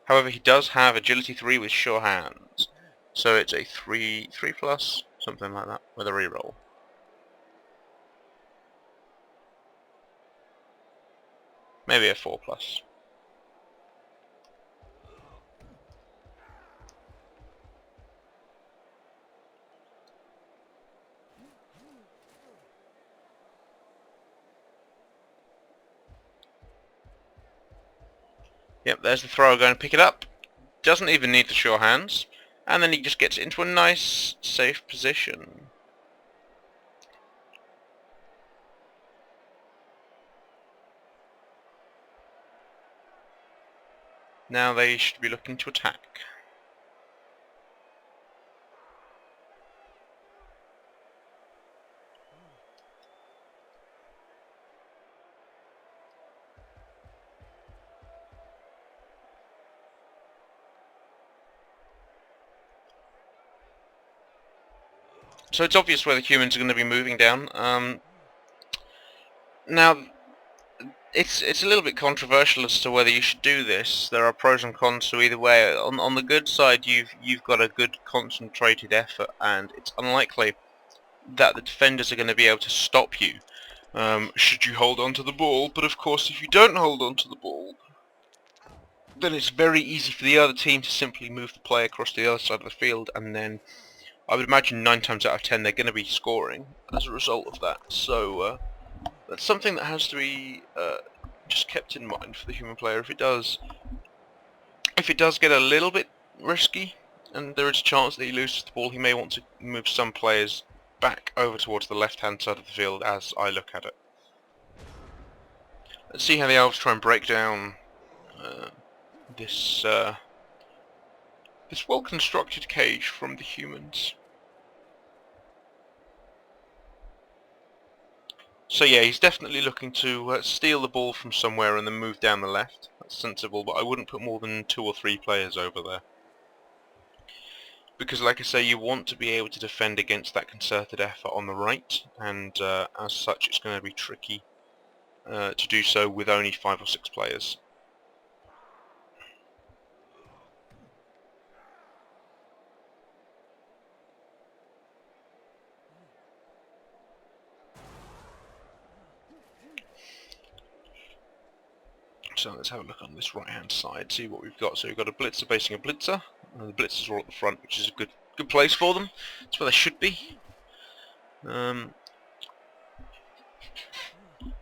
However, he does have agility 3 with sure hands, so it's a 3 plus, something like that, with a reroll. Maybe a 4 plus. Yep, there's the thrower going to pick it up. Doesn't even need the sure hands, and then he just gets into a nice, safe position. Now they should be looking to attack. So it's obvious where the humans are going to be moving down. Now, it's a little bit controversial as to whether you should do this. There are pros and cons to either way. On the good side, you've got a good concentrated effort, and it's unlikely that the defenders are going to be able to stop you should you hold on to the ball. But of course, if you don't hold on to the ball, then it's very easy for the other team to simply move the play across the other side of the field, and then I would imagine 9 times out of 10 they're going to be scoring as a result of that. So that's something that has to be just kept in mind for the human player. If it does get a little bit risky, and there is a chance that he loses the ball, he may want to move some players back over towards the left-hand side of the field as I look at it. Let's see how the Elves try and break down this well-constructed cage from the humans. So yeah, he's definitely looking to steal the ball from somewhere and then move down the left. That's sensible, but I wouldn't put more than 2 or 3 players over there. Because like I say, you want to be able to defend against that concerted effort on the right, and as such it's going to be tricky to do so with only 5 or 6 players. So let's have a look on this right hand side, see what we've got. So we've got a blitzer facing a blitzer, and the blitzers are all at the front, which is a good place for them. That's where they should be. Now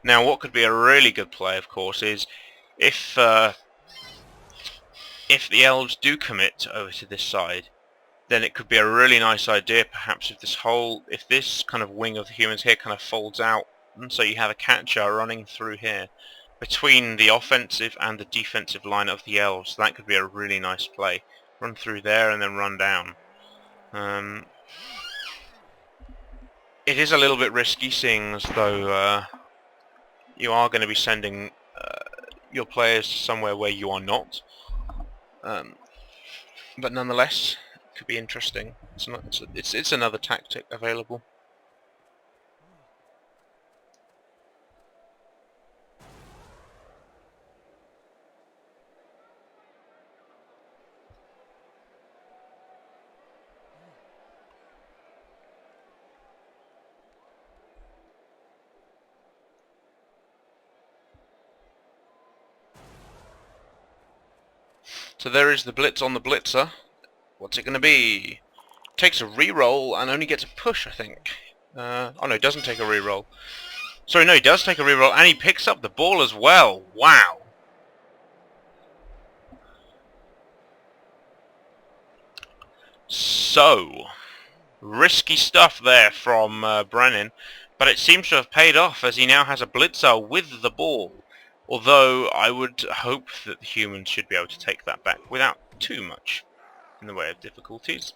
what could be a really good play, of course, is if the Elves do commit over to this side, then it could be a really nice idea perhaps if this kind of wing of the humans here kind of folds out, and so you have a catcher running through here between the offensive and the defensive line of the Elves. That could be a really nice play. Run through there and then run down. It is a little bit risky, seeing as though you are going to be sending your players to somewhere where you are not. But nonetheless, it could be interesting. It's another tactic available. So there is the blitz on the blitzer. What's it going to be? Takes a reroll and only gets a push, I think. Oh no, he doesn't take a reroll. Sorry, no, he does take a reroll, and he picks up the ball as well. Wow. So, risky stuff there from Brenin, but it seems to have paid off as he now has a blitzer with the ball. Although I would hope that the humans should be able to take that back without too much in the way of difficulties.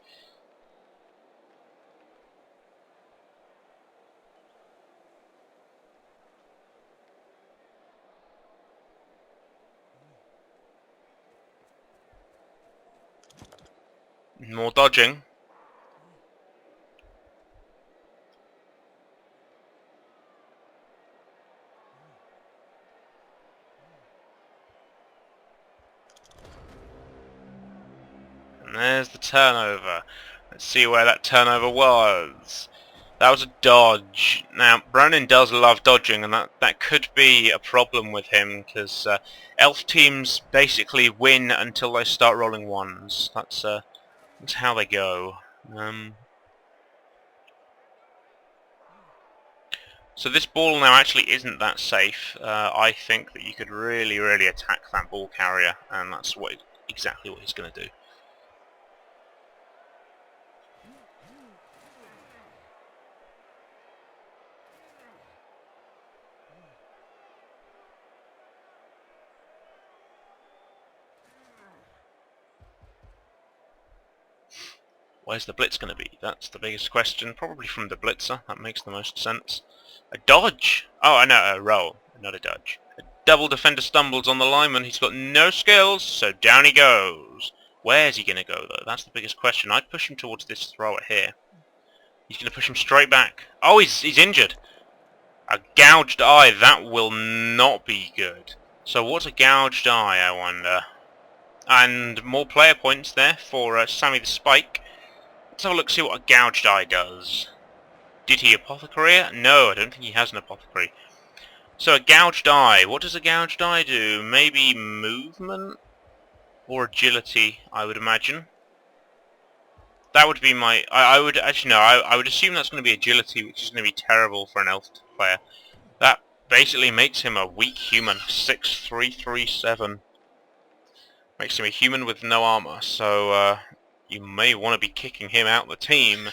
More dodging. And there's the turnover. Let's see where that turnover was. That was a dodge. Now, Brenin does love dodging, and that could be a problem with him, because elf teams basically win until they start rolling ones. That's how they go. So this ball now actually isn't that safe. I think that you could really, really attack that ball carrier, and that's exactly what he's going to do. Where's the blitz going to be? That's the biggest question. Probably from the blitzer. That makes the most sense. A dodge! Oh, I know, a roll, not a dodge. A double defender stumbles on the lineman. He's got no skills, so down he goes. Where's he going to go, though? That's the biggest question. I'd push him towards this thrower here. He's going to push him straight back. Oh, he's injured. A gouged eye. That will not be good. So what's a gouged eye, I wonder? And more player points there for Sammy the Spike. Let's have a look, see what a gouged eye does. Did he apothecary? No, I don't think he has an apothecary. So a gouged eye. What does a gouged eye do? Maybe movement? Or agility, I would imagine. That would be my... I would... Actually, no, I would assume that's going to be agility, which is going to be terrible for an elf player. That basically makes him a weak human. 6'3", 3'7". Makes him a human with no armor, so... you may want to be kicking him out of the team,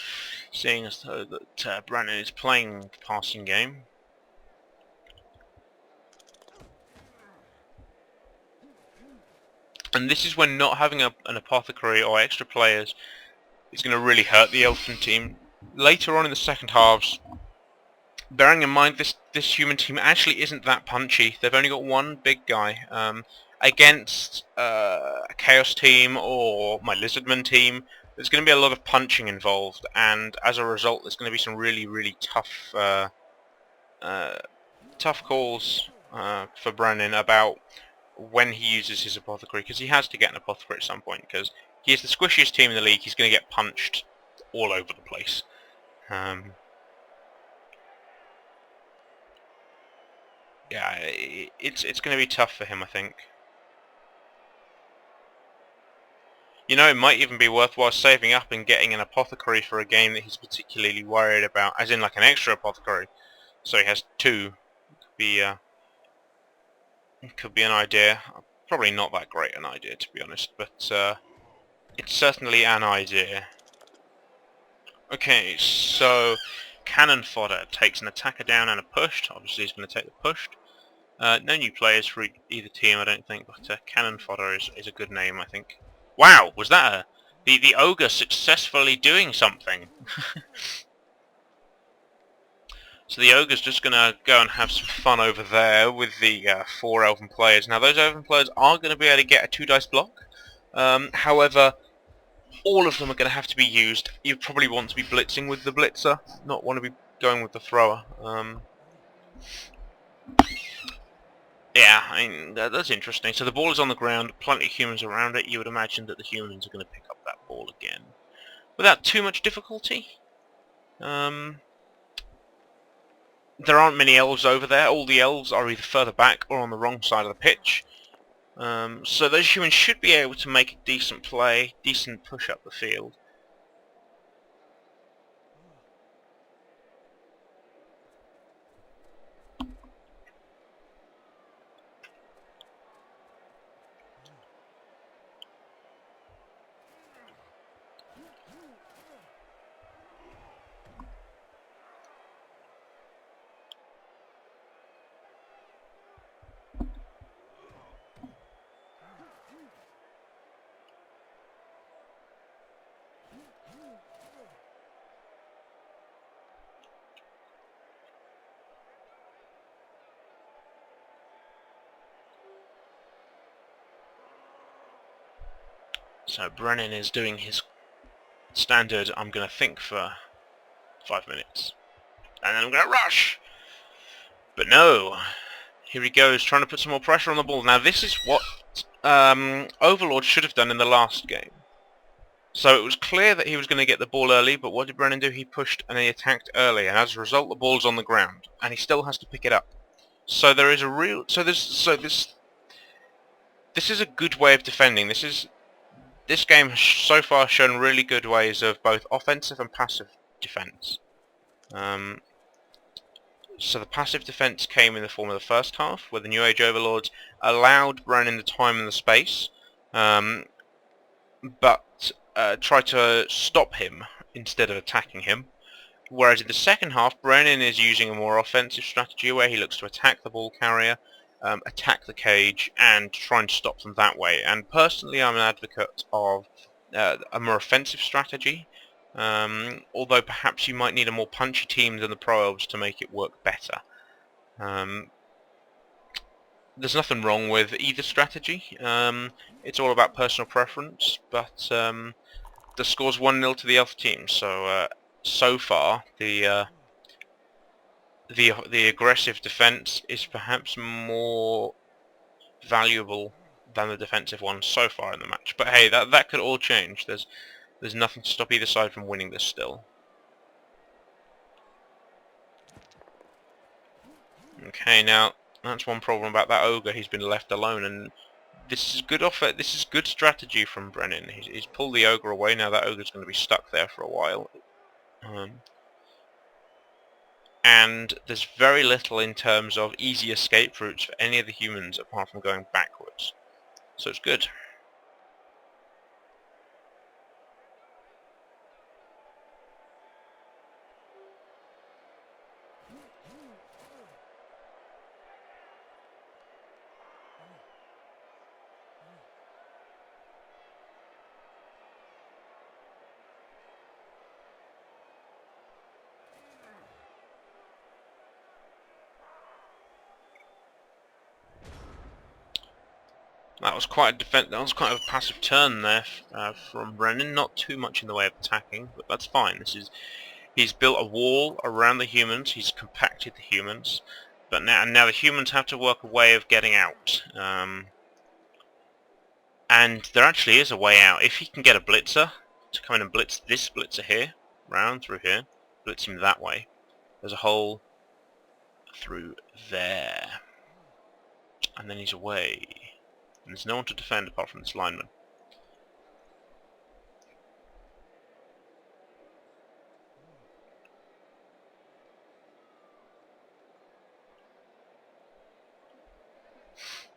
seeing as though that Brenin is playing the passing game. And this is when not having an apothecary or extra players is going to really hurt the elfin team. Later on in the second halves, bearing in mind this human team actually isn't that punchy. They've only got one big guy. Against a Chaos team or my Lizardman team, there's going to be a lot of punching involved, and as a result there's going to be some really, really tough tough calls for Brenin about when he uses his apothecary, because he has to get an apothecary at some point, because he is the squishiest team in the league. He's going to get punched all over the place. Yeah, it's going to be tough for him, I think. You know, it might even be worthwhile saving up and getting an apothecary for a game that he's particularly worried about, as in like an extra apothecary. So he has two. Could be an idea. Probably not that great an idea, to be honest, but it's certainly an idea. Okay, so Cannon Fodder takes an attacker down and a pushed. Obviously he's going to take the pushed. No new players for either team, I don't think, but Cannon Fodder is a good name, I think. Wow, was that the ogre successfully doing something? So the ogre's just going to go and have some fun over there with the 4 elven players. Now those elven players are going to be able to get a 2-dice block. However, all of them are going to have to be used. You probably want to be blitzing with the blitzer, not want to be going with the thrower. Yeah, I mean, that's interesting. So the ball is on the ground, plenty of humans around it. You would imagine that the humans are going to pick up that ball again without too much difficulty. There aren't many elves over there. All the elves are either further back or on the wrong side of the pitch. So those humans should be able to make a decent play, decent push up the field. So Brenin is doing his standard, I'm going to think for 5 minutes. And then I'm going to rush! But no! Here he goes, trying to put some more pressure on the ball. Now this is what Overlord should have done in the last game. So it was clear that he was going to get the ball early, but what did Brenin do? He pushed and he attacked early, and as a result, the ball's on the ground, and he still has to pick it up. So there is a real. This is a good way of defending. This game has so far shown really good ways of both offensive and passive defense. So the passive defense came in the form of the first half, where the New Age Overlords allowed Brenin the time and the space, but tried to stop him instead of attacking him. Whereas in the second half, Brenin is using a more offensive strategy where he looks to attack the ball carrier, attack the cage, and try and stop them that way. And personally, I'm an advocate of a more offensive strategy, although perhaps you might need a more punchy team than the Pro Elves to make it work better. There's nothing wrong with either strategy. It's all about personal preference, but the score's 1-0 to the Elf team, so far the aggressive defense is perhaps more valuable than the defensive one so far in the match. But hey, that could all change. There's nothing to stop either side from winning this still. Okay, now that's one problem about that ogre. He's been left alone, and this is good offer. This is good strategy from Brenin. He's pulled the ogre away. Now that ogre's going to be stuck there for a while. And there's very little in terms of easy escape routes for any of the humans apart from going backwards. So it's good. That was quite a passive turn there from Brenin. Not too much in the way of attacking, but that's fine. He's built a wall around the humans. He's compacted the humans, but now the humans have to work a way of getting out. And there actually is a way out. If he can get a blitzer to come in and blitz this blitzer here, round through here, blitz him that way. There's a hole through there, and then he's away. And there's no one to defend apart from this lineman.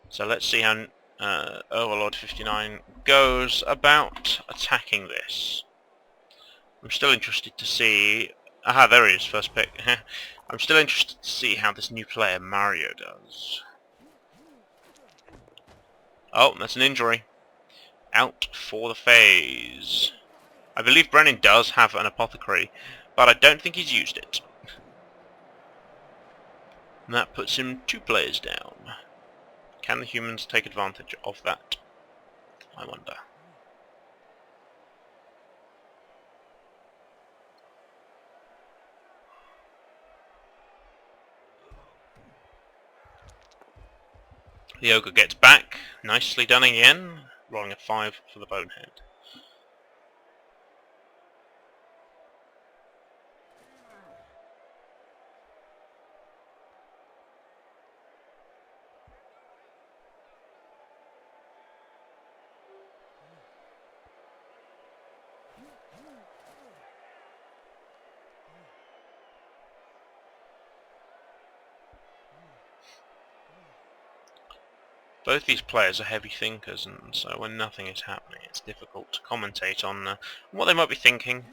So let's see how Overlord 59 goes about attacking this. I'm still interested to see... Aha, there he is, first pick. I'm still interested to see how this new player, Mario, does. Oh, that's an injury. Out for the phase. I believe Brenin does have an apothecary, but I don't think he's used it. And that puts him 2 players down. Can the humans take advantage of that? I wonder. The ogre gets back. Nicely done again. Rolling a 5 for the bonehead. Both these players are heavy thinkers, and so when nothing is happening, it's difficult to commentate on what they might be thinking.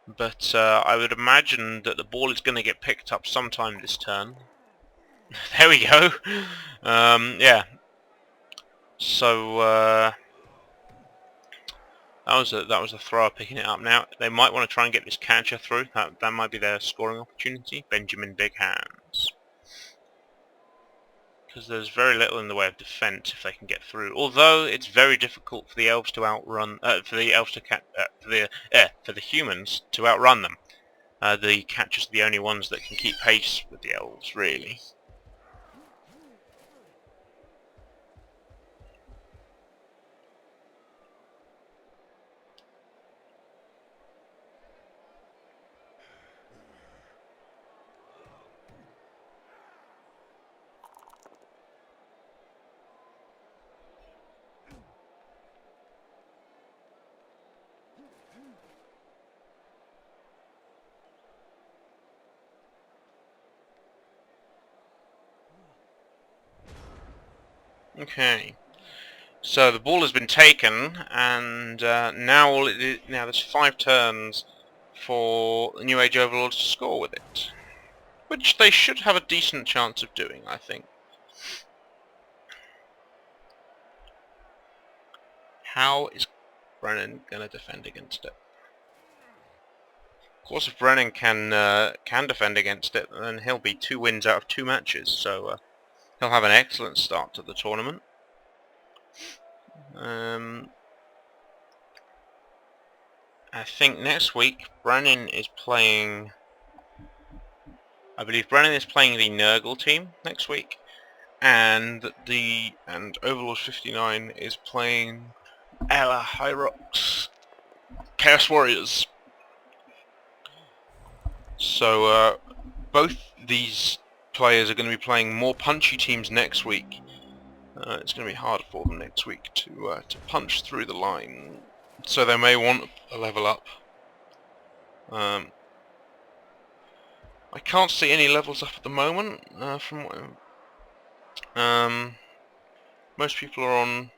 But I would imagine that the ball is going to get picked up sometime this turn. There we go. Yeah. So that was a thrower picking it up. Now they might want to try and get this catcher through. That might be their scoring opportunity. Benjamin Big Hands. Because there's very little in the way of defence if they can get through. Although it's very difficult for the elves to outrun, for the humans to outrun them. The catchers are the only ones that can keep pace with the elves, really. Okay. So the ball has been taken, and now now there's 5 turns for the New Age Overlords to score with it, which they should have a decent chance of doing, I think. How is Brenin gonna defend against it? Of course, if Brenin can defend against it, then he'll be 2 wins out of 2 matches, so he'll have an excellent start to the tournament. I think next week Brenin is playing. I believe Brenin is playing the Nurgle team next week, and Overlord 59 is playing Ella Hyrox Chaos Warriors. So both these players are going to be playing more punchy teams next week. It's going to be hard for them next week to punch through the line, so they may want a level up. I can't see any levels up at the moment. From what, most people are on.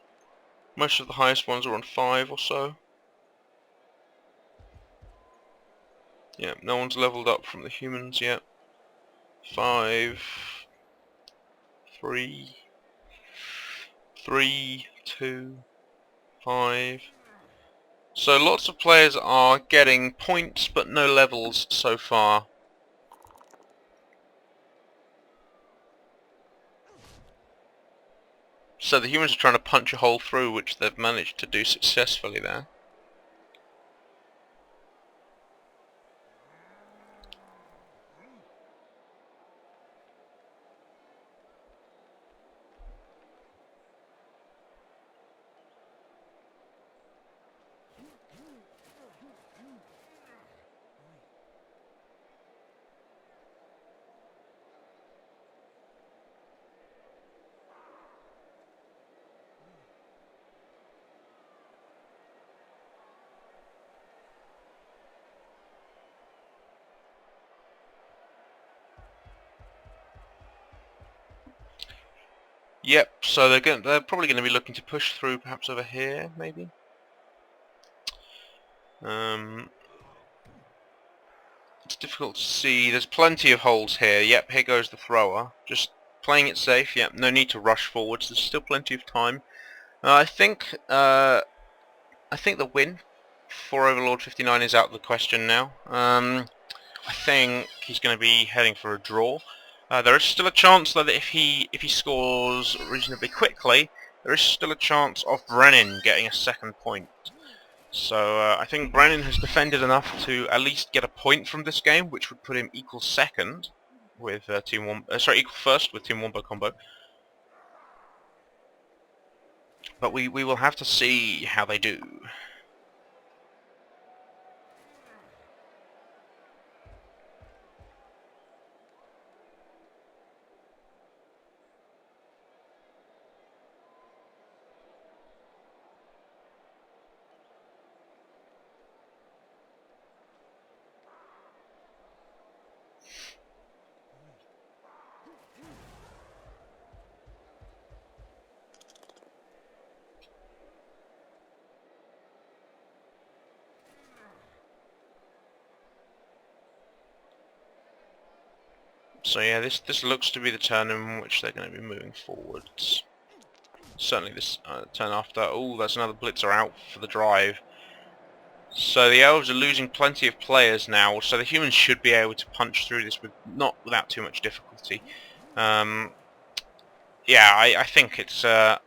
Most of the highest ones are on 5 or so. Yeah, no one's leveled up from the humans yet. 5, 3, 3, 2, 5. So lots of players are getting points but no levels so far. So the humans are trying to punch a hole through, which they've managed to do successfully there. Yep, so they're probably going to be looking to push through, perhaps over here, maybe. It's difficult to see. There's plenty of holes here. Yep, here goes the thrower. Just playing it safe. Yep, no need to rush forwards. There's still plenty of time. I think the win for Overlord 59 is out of the question now. I think he's going to be heading for a draw. There is still a chance that if he scores reasonably quickly, there is still a chance of Brenin getting a second point. So I think Brenin has defended enough to at least get a point from this game, which would put him equal second with equal first with Team Wombo combo. But we will have to see how they do. So yeah, this looks to be the turn in which they're going to be moving forwards. Certainly this turn after. Oh, that's another blitzer out for the drive. So the Elves are losing plenty of players now, so the humans should be able to punch through this without too much difficulty. Yeah, I think it's I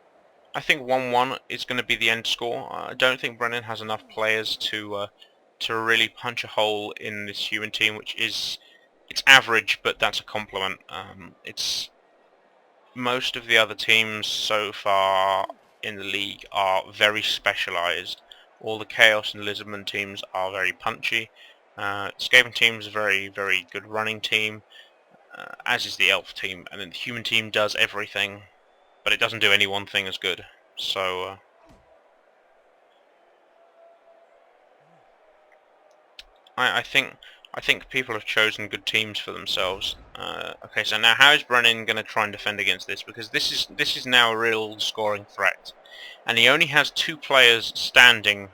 think 1-1 is going to be the end score. I don't think Brenin has enough players to really punch a hole in this human team, which is it's average, but that's a compliment. It's most of the other teams so far in the league are very specialised. All the Chaos and Lizardman teams are very punchy. Skaven team is a very, very good running team, as is the Elf team, and then the human team does everything, but it doesn't do any one thing as good. So I think people have chosen good teams for themselves. Okay, so now how is Brenin going to try and defend against this? Because this is now a real scoring threat, and he only has 2 players standing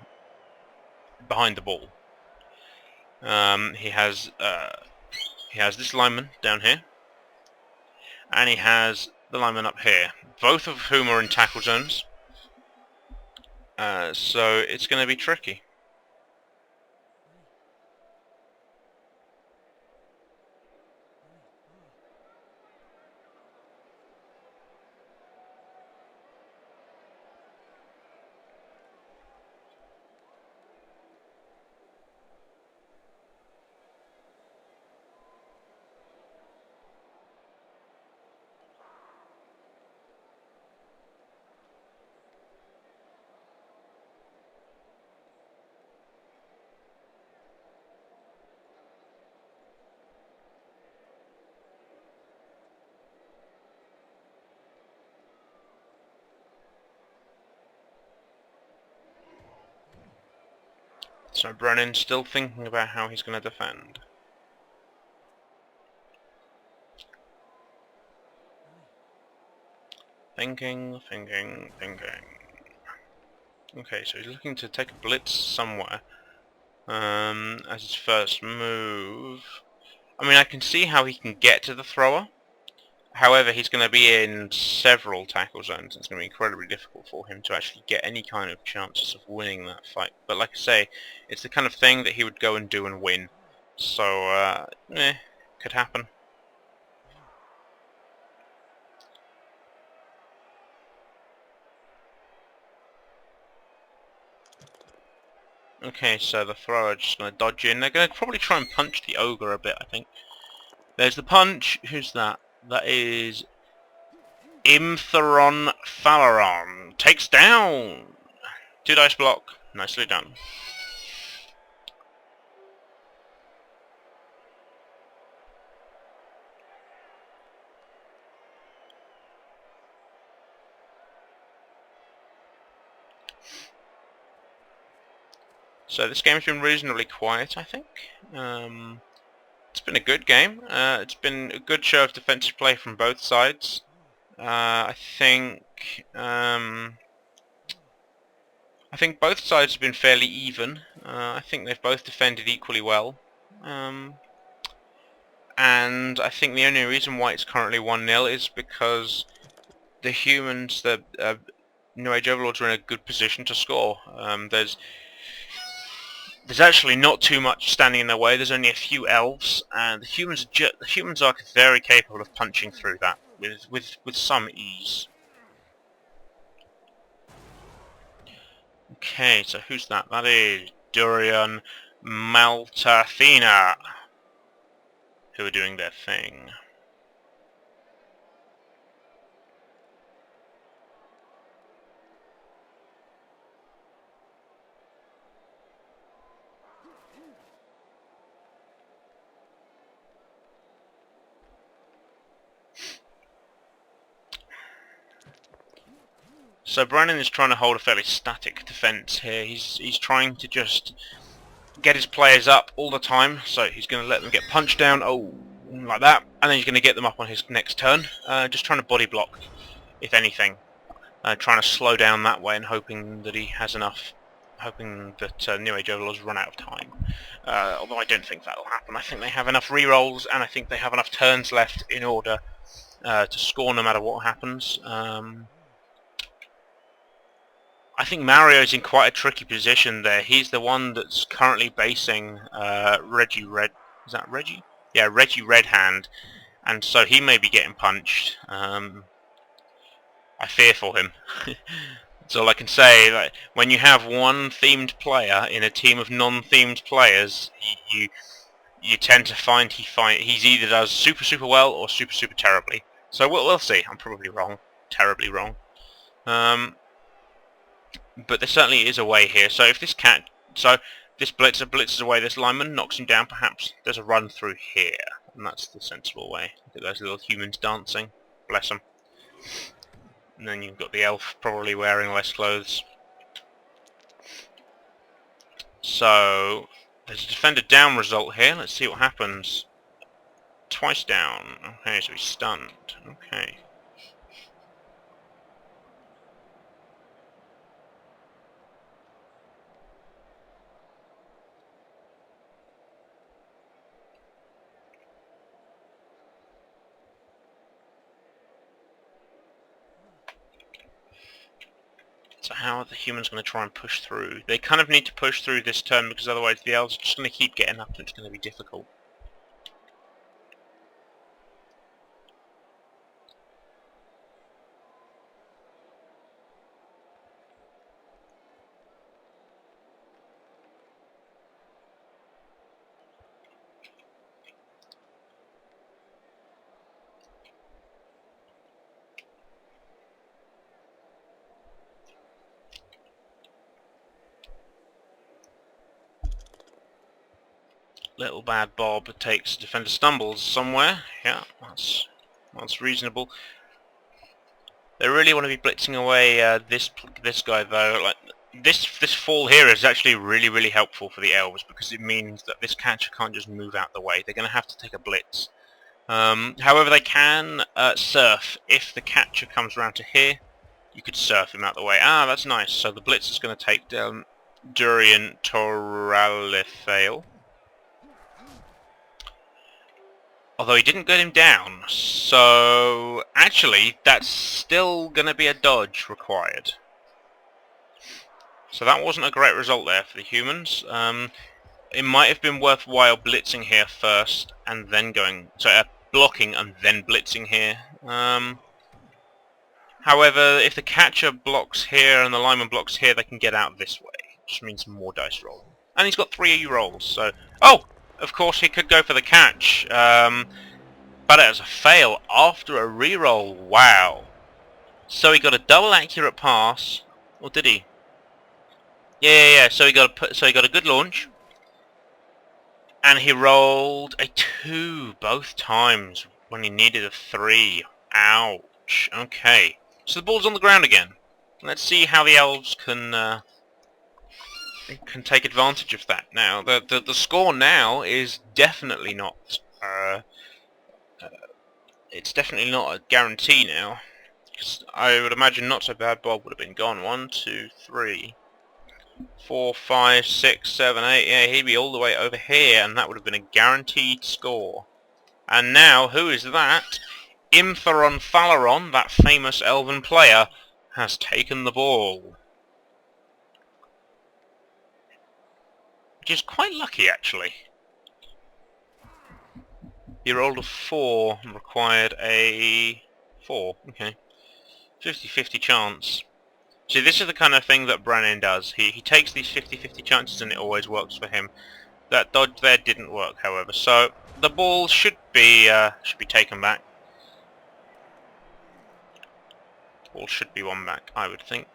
behind the ball. He has this lineman down here, and he has the lineman up here, both of whom are in tackle zones. So it's going to be tricky. So Brenin's still thinking about how he's going to defend. Thinking. Okay, so he's looking to take a blitz somewhere as his first move. I mean, I can see how he can get to the thrower. However, he's going to be in several tackle zones. It's going to be incredibly difficult for him to actually get any kind of chances of winning that fight. But like I say, it's the kind of thing that he would go and do and win. So, could happen. Okay, so the thrower just going to dodge in. They're going to probably try and punch the ogre a bit, I think. There's the punch. Who's that? That is Imtheron Phaleron. Takes down. 2 dice block. Nicely done. So this game's been reasonably quiet, I think. It's been a good game. It's been a good show of defensive play from both sides. I think both sides have been fairly even. I think they've both defended equally well. And I think the only reason why it's currently 1-0 is because the humans, the New Age Overlords, are in a good position to score. There's actually not too much standing in their way. There's only a few elves, and the humans are very capable of punching through that with some ease. Okay, so who's that? That is Durian Maltathena, who are doing their thing. So Brenin is trying to hold a fairly static defense here. He's trying to just get his players up all the time. So he's going to let them get punched down, like that, and then he's going to get them up on his next turn. Just trying to body block, if anything. Trying to slow down that way and hoping that he has enough. Hoping that New Age Overlords run out of time. Although I don't think that'll happen. I think they have enough rerolls, and I think they have enough turns left in order to score no matter what happens. I think Mario's in quite a tricky position there. He's the one that's currently basing Reggie Red... Is that Reggie? Yeah, Reggie Redhand. And so he may be getting punched. I fear for him. That's all I can say. Like, when you have one themed player in a team of non-themed players, you tend to find he's either does super well or super terribly. So we'll see. I'm probably wrong. Terribly wrong. But there certainly is a way here. So if this this blitzer blitzes away this lineman, knocks him down perhaps, there's a run through here. And that's the sensible way. Look at those little humans dancing. Bless them. And then you've got the elf probably wearing less clothes. So there's a defender down result here. Let's see what happens. Twice down. Okay, so he's stunned. Okay. So how are the humans going to try and push through? They kind of need to push through this turn because otherwise the elves are just going to keep getting up and it's going to be difficult. Little bad Bob takes defender stumbles somewhere. Yeah, that's reasonable. They really want to be blitzing away this guy though. Like this fall here is actually really helpful for the elves because it means that this catcher can't just move out the way. They're going to have to take a blitz. However, they can surf if the catcher comes around to here. You could surf him out the way. Ah, that's nice. So the blitz is going to take down Durian Toralithale. Although he didn't get him down, so actually that's still going to be a dodge required. So that wasn't a great result there for the humans. It might have been worthwhile blitzing here first and then going... blocking and then blitzing here. However, if the catcher blocks here and the lineman blocks here, they can get out this way. Which means more dice rolling. And he's got 3 rolls, so... Oh! Of course he could go for the catch. But it was a fail after a reroll. Wow. So he got a double accurate pass. Or did he? Yeah. So he got a good launch. And he rolled a 2 both times when he needed a 3. Ouch. Okay. So the ball's on the ground again. Let's see how the elves can take advantage of that. Now, the score now is definitely not... it's definitely not a guarantee now. I would imagine not so bad Bob would have been gone. 1, 2, 3, 4, 5, 6, 7, 8. Yeah, he'd be all the way over here, and that would have been a guaranteed score. And now, who is that? Imtheron Phaleron, that famous elven player, has taken the ball. Which is quite lucky, actually. He rolled a 4 and required a 4. Okay. 50-50 chance. See, this is the kind of thing that Brenin does. He takes these 50-50 chances and it always works for him. That dodge there didn't work, however. So the ball should be taken back. The ball should be won back, I would think.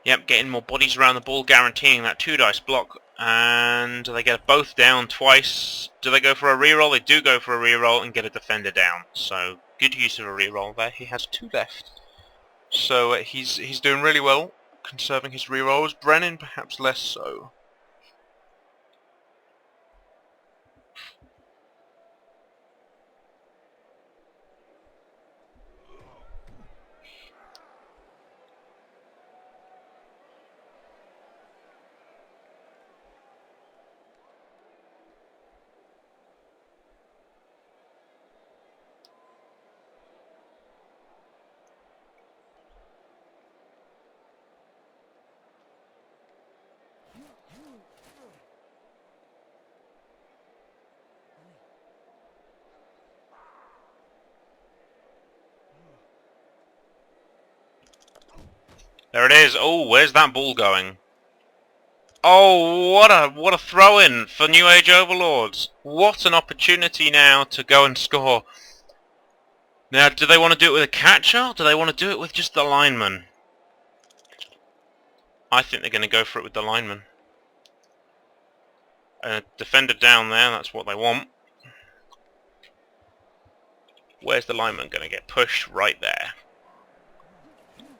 Yep, getting more bodies around the ball, guaranteeing that 2 dice block, and they get both down twice. Do they go for a reroll? They do go for a reroll and get a defender down. So good use of a reroll there. He has 2 left, so he's doing really well, conserving his rerolls. Brenin perhaps less so. There it is. Oh, where's that ball going? Oh, what a throw-in for New Age Overlords. What an opportunity now to go and score. Now, do they want to do it with a catcher, or do they want to do it with just the lineman? I think they're going to go for it with the lineman. Defender down there, that's what they want. Where's the lineman going to get pushed? Right there.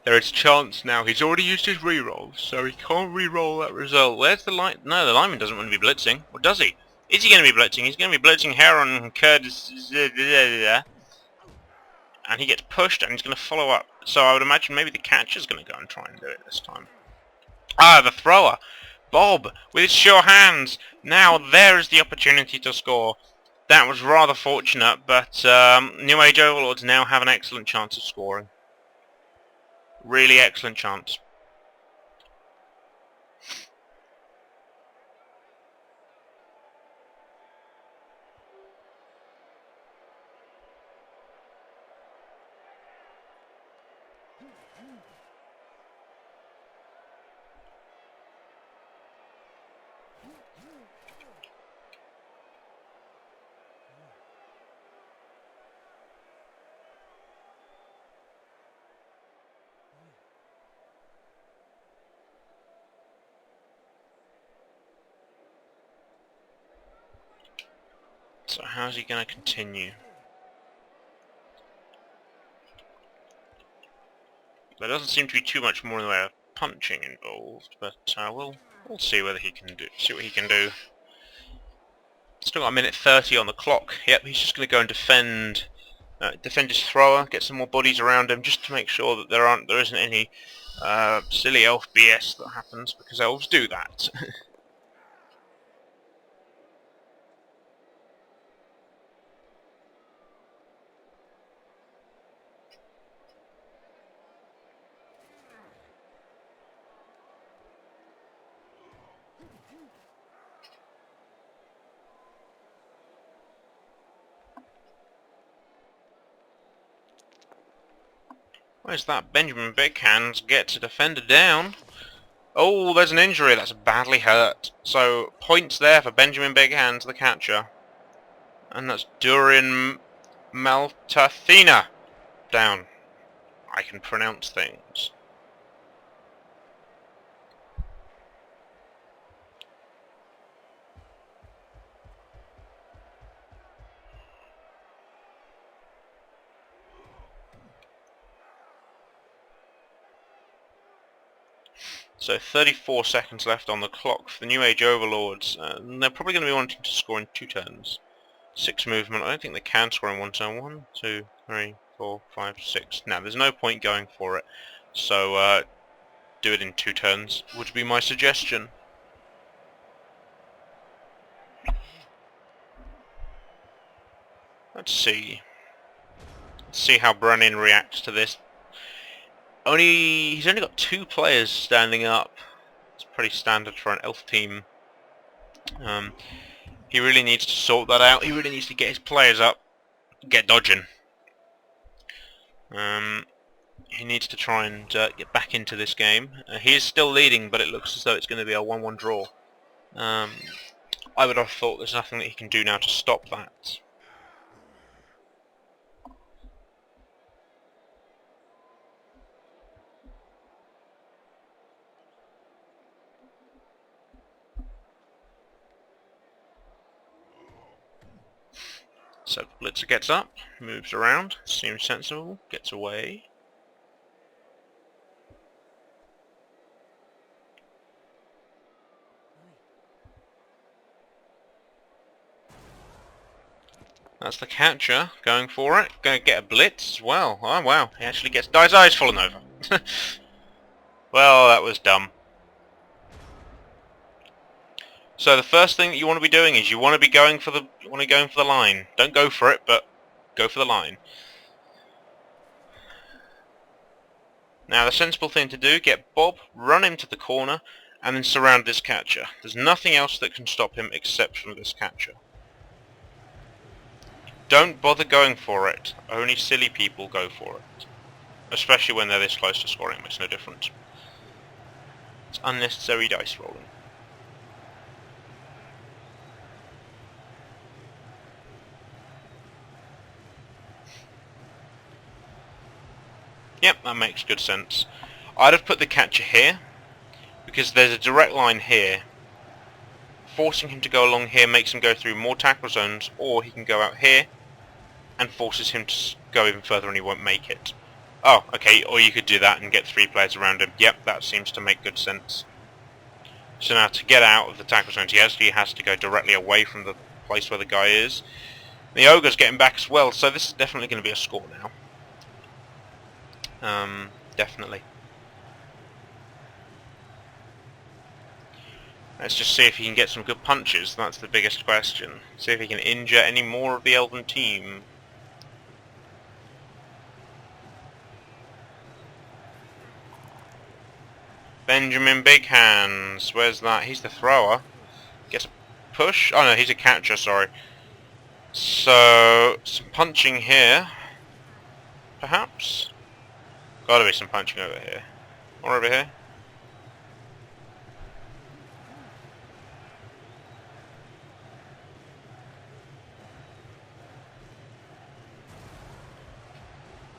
There is a chance now. He's already used his reroll, so he can't reroll that result. Where's the line? No, the lineman doesn't want to be blitzing. Or does he? Is he going to be blitzing? He's going to be blitzing Heron Curtis. And he gets pushed and he's going to follow up. So I would imagine maybe the catcher's going to go and try and do it this time. Ah, the thrower. Bob, with his sure hands. Now there is the opportunity to score. That was rather fortunate, but New Age Overlords now have an excellent chance of scoring. Really excellent chance. So how's he going to continue? There doesn't seem to be too much more in the way of punching involved, but we'll see whether he can do. See what he can do. Still got a minute 30 on the clock. Yep, he's just going to go and defend his thrower, get some more bodies around him, just to make sure that there isn't any silly elf BS that happens, because elves do that. Where's that? Benjamin Big Hands gets a defender down. Oh, there's an injury. That's badly hurt. So, points there for Benjamin Big Hands, the catcher. And that's Durin Maltathina down. I can pronounce things. So 34 seconds left on the clock for the New Age Overlords. They're probably going to be wanting to score in 2 turns. 6 movement. I don't think they can score in 1 turn. 1, 2, 3, 4, 5, 6. Now, there's no point going for it. So do it in 2 turns would be my suggestion. Let's see. Let's see how Brenin reacts to this. He's only got 2 players standing up. It's pretty standard for an elf team. He really needs to sort that out. He really needs to get his players up, get dodging. He needs to try and get back into this game. He is still leading, but it looks as though it's going to be a 1-1 draw. I would have thought there's nothing that he can do now to stop that. So Blitzer gets up, moves around, seems sensible, gets away. That's the catcher going for it, going to get a blitz as well. Oh wow, he actually gets his eyes falling over. Well, that was dumb. So the first thing that you want to be doing is you want to be going for the line. Don't go for it, but go for the line. Now the sensible thing to do, get Bob, run him to the corner, and then surround this catcher. There's nothing else that can stop him except for this catcher. Don't bother going for it. Only silly people go for it. Especially when they're this close to scoring, it makes no difference. It's unnecessary dice rolling. Yep, that makes good sense. I'd have put the catcher here, because there's a direct line here forcing him to go along here makes him go through more tackle zones, or he can go out here and forces him to go even further and he won't make it. Oh, okay, or you could do that and get 3 players around him. Yep, that seems to make good sense. So now to get out of the tackle zones, he actually has to go directly away from the place where the guy is. The ogre's getting back as well, so this is definitely going to be a score now. Definitely. Let's just see if he can get some good punches, that's the biggest question. See if he can injure any more of the Elven team. Benjamin Big Hands, where's that? He's the thrower. Gets a push? Oh no, he's a catcher, sorry. So, some punching here. Perhaps? Gotta be some punching over here. Or over here.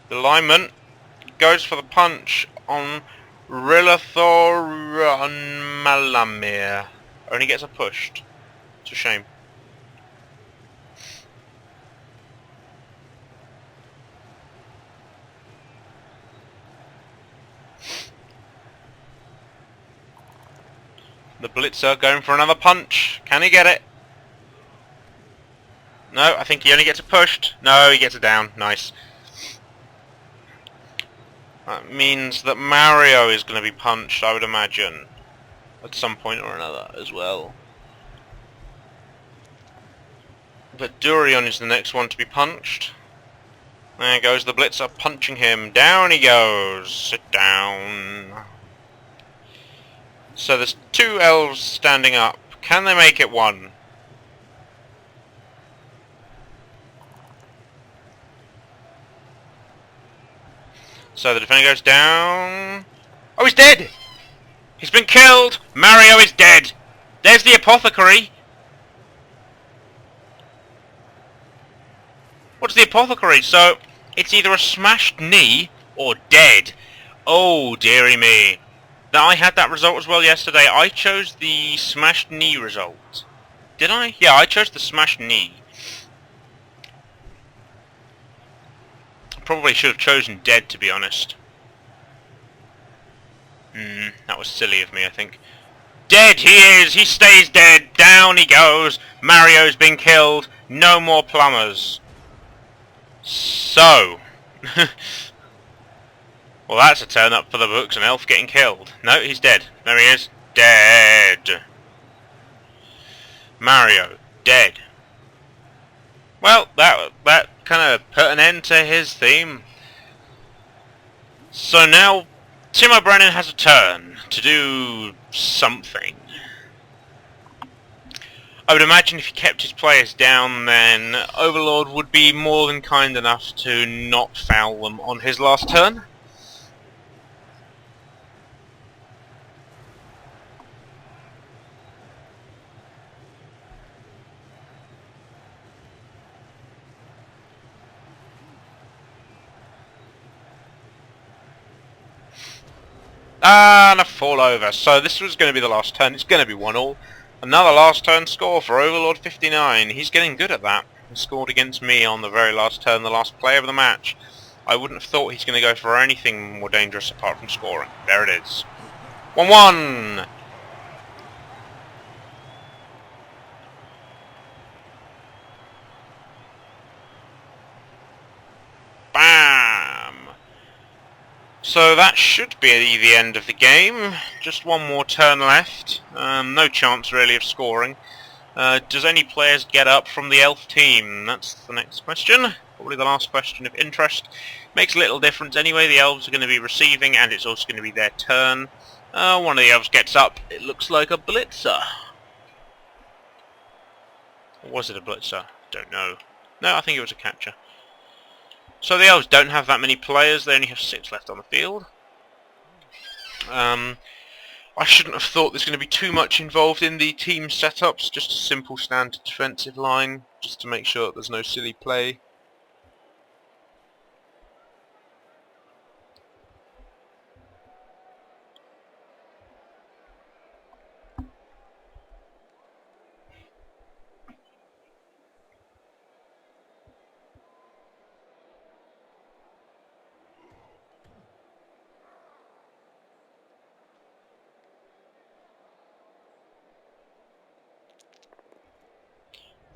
The lineman goes for the punch on Rillathor Malamir. Only gets a pushed. It's a shame. The blitzer going for another punch. Can he get it? No, I think he only gets a pushed. No, he gets it down. Nice. That means that Mario is going to be punched, I would imagine. At some point or another as well. But Durian is the next one to be punched. There goes the blitzer punching him. Down he goes. Sit down. So there's 2 elves standing up. Can they make it 1? So the defender goes down. Oh, he's dead! He's been killed! Mario is dead! There's the apothecary! What's the apothecary? So, it's either a smashed knee or dead. Oh, dearie me. Now, I had that result as well yesterday. I chose the smashed knee result. Did I? Yeah, I chose the smashed knee. Probably should have chosen dead, to be honest. That was silly of me, I think. Dead he is! He stays dead! Down he goes! Mario's been killed! No more plumbers! So... well, that's a turn up for the books, an elf getting killed. No, he's dead. There he is. Dead! Mario, dead. Well, that kind of put an end to his theme. So now, Timo Brenin has a turn to do something. I would imagine if he kept his players down, then Overlord would be more than kind enough to not foul them on his last turn. And a fall over. So this was going to be the last turn. It's going to be 1-1. Another last turn score for Overlord 59. He's getting good at that. He scored against me on the very last turn, the last play of the match. I wouldn't have thought he's going to go for anything more dangerous apart from scoring. There it is. 1-1! Bam! So that should be the end of the game. Just one more turn left. No chance really of scoring. Does any players get up from the elf team? That's the next question. Probably the last question of interest. Makes a little difference anyway. The elves are going to be receiving and it's also going to be their turn. One of the elves gets up. It looks like a blitzer. Or was it a blitzer? Don't know. No, I think it was a catcher. So the elves don't have that many players. They only have 6 left on the field. I shouldn't have thought there's going to be too much involved in the team setups. Just a simple standard defensive line, just to make sure that there's no silly play.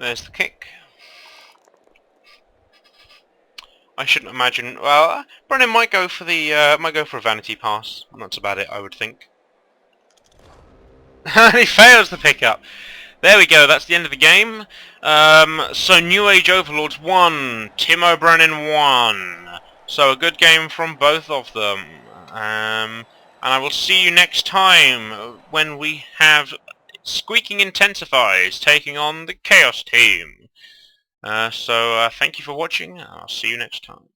There's the kick. I shouldn't imagine. Well, Brenin might go for a vanity pass. That's about it, I would think. He fails the pickup. There we go. That's the end of the game. So New Age Overlords 1, Timo Brenin 1. So a good game from both of them. And I will see you next time when we have Squeaking Intensifies taking on the Chaos team. Thank you for watching. I'll see you next time.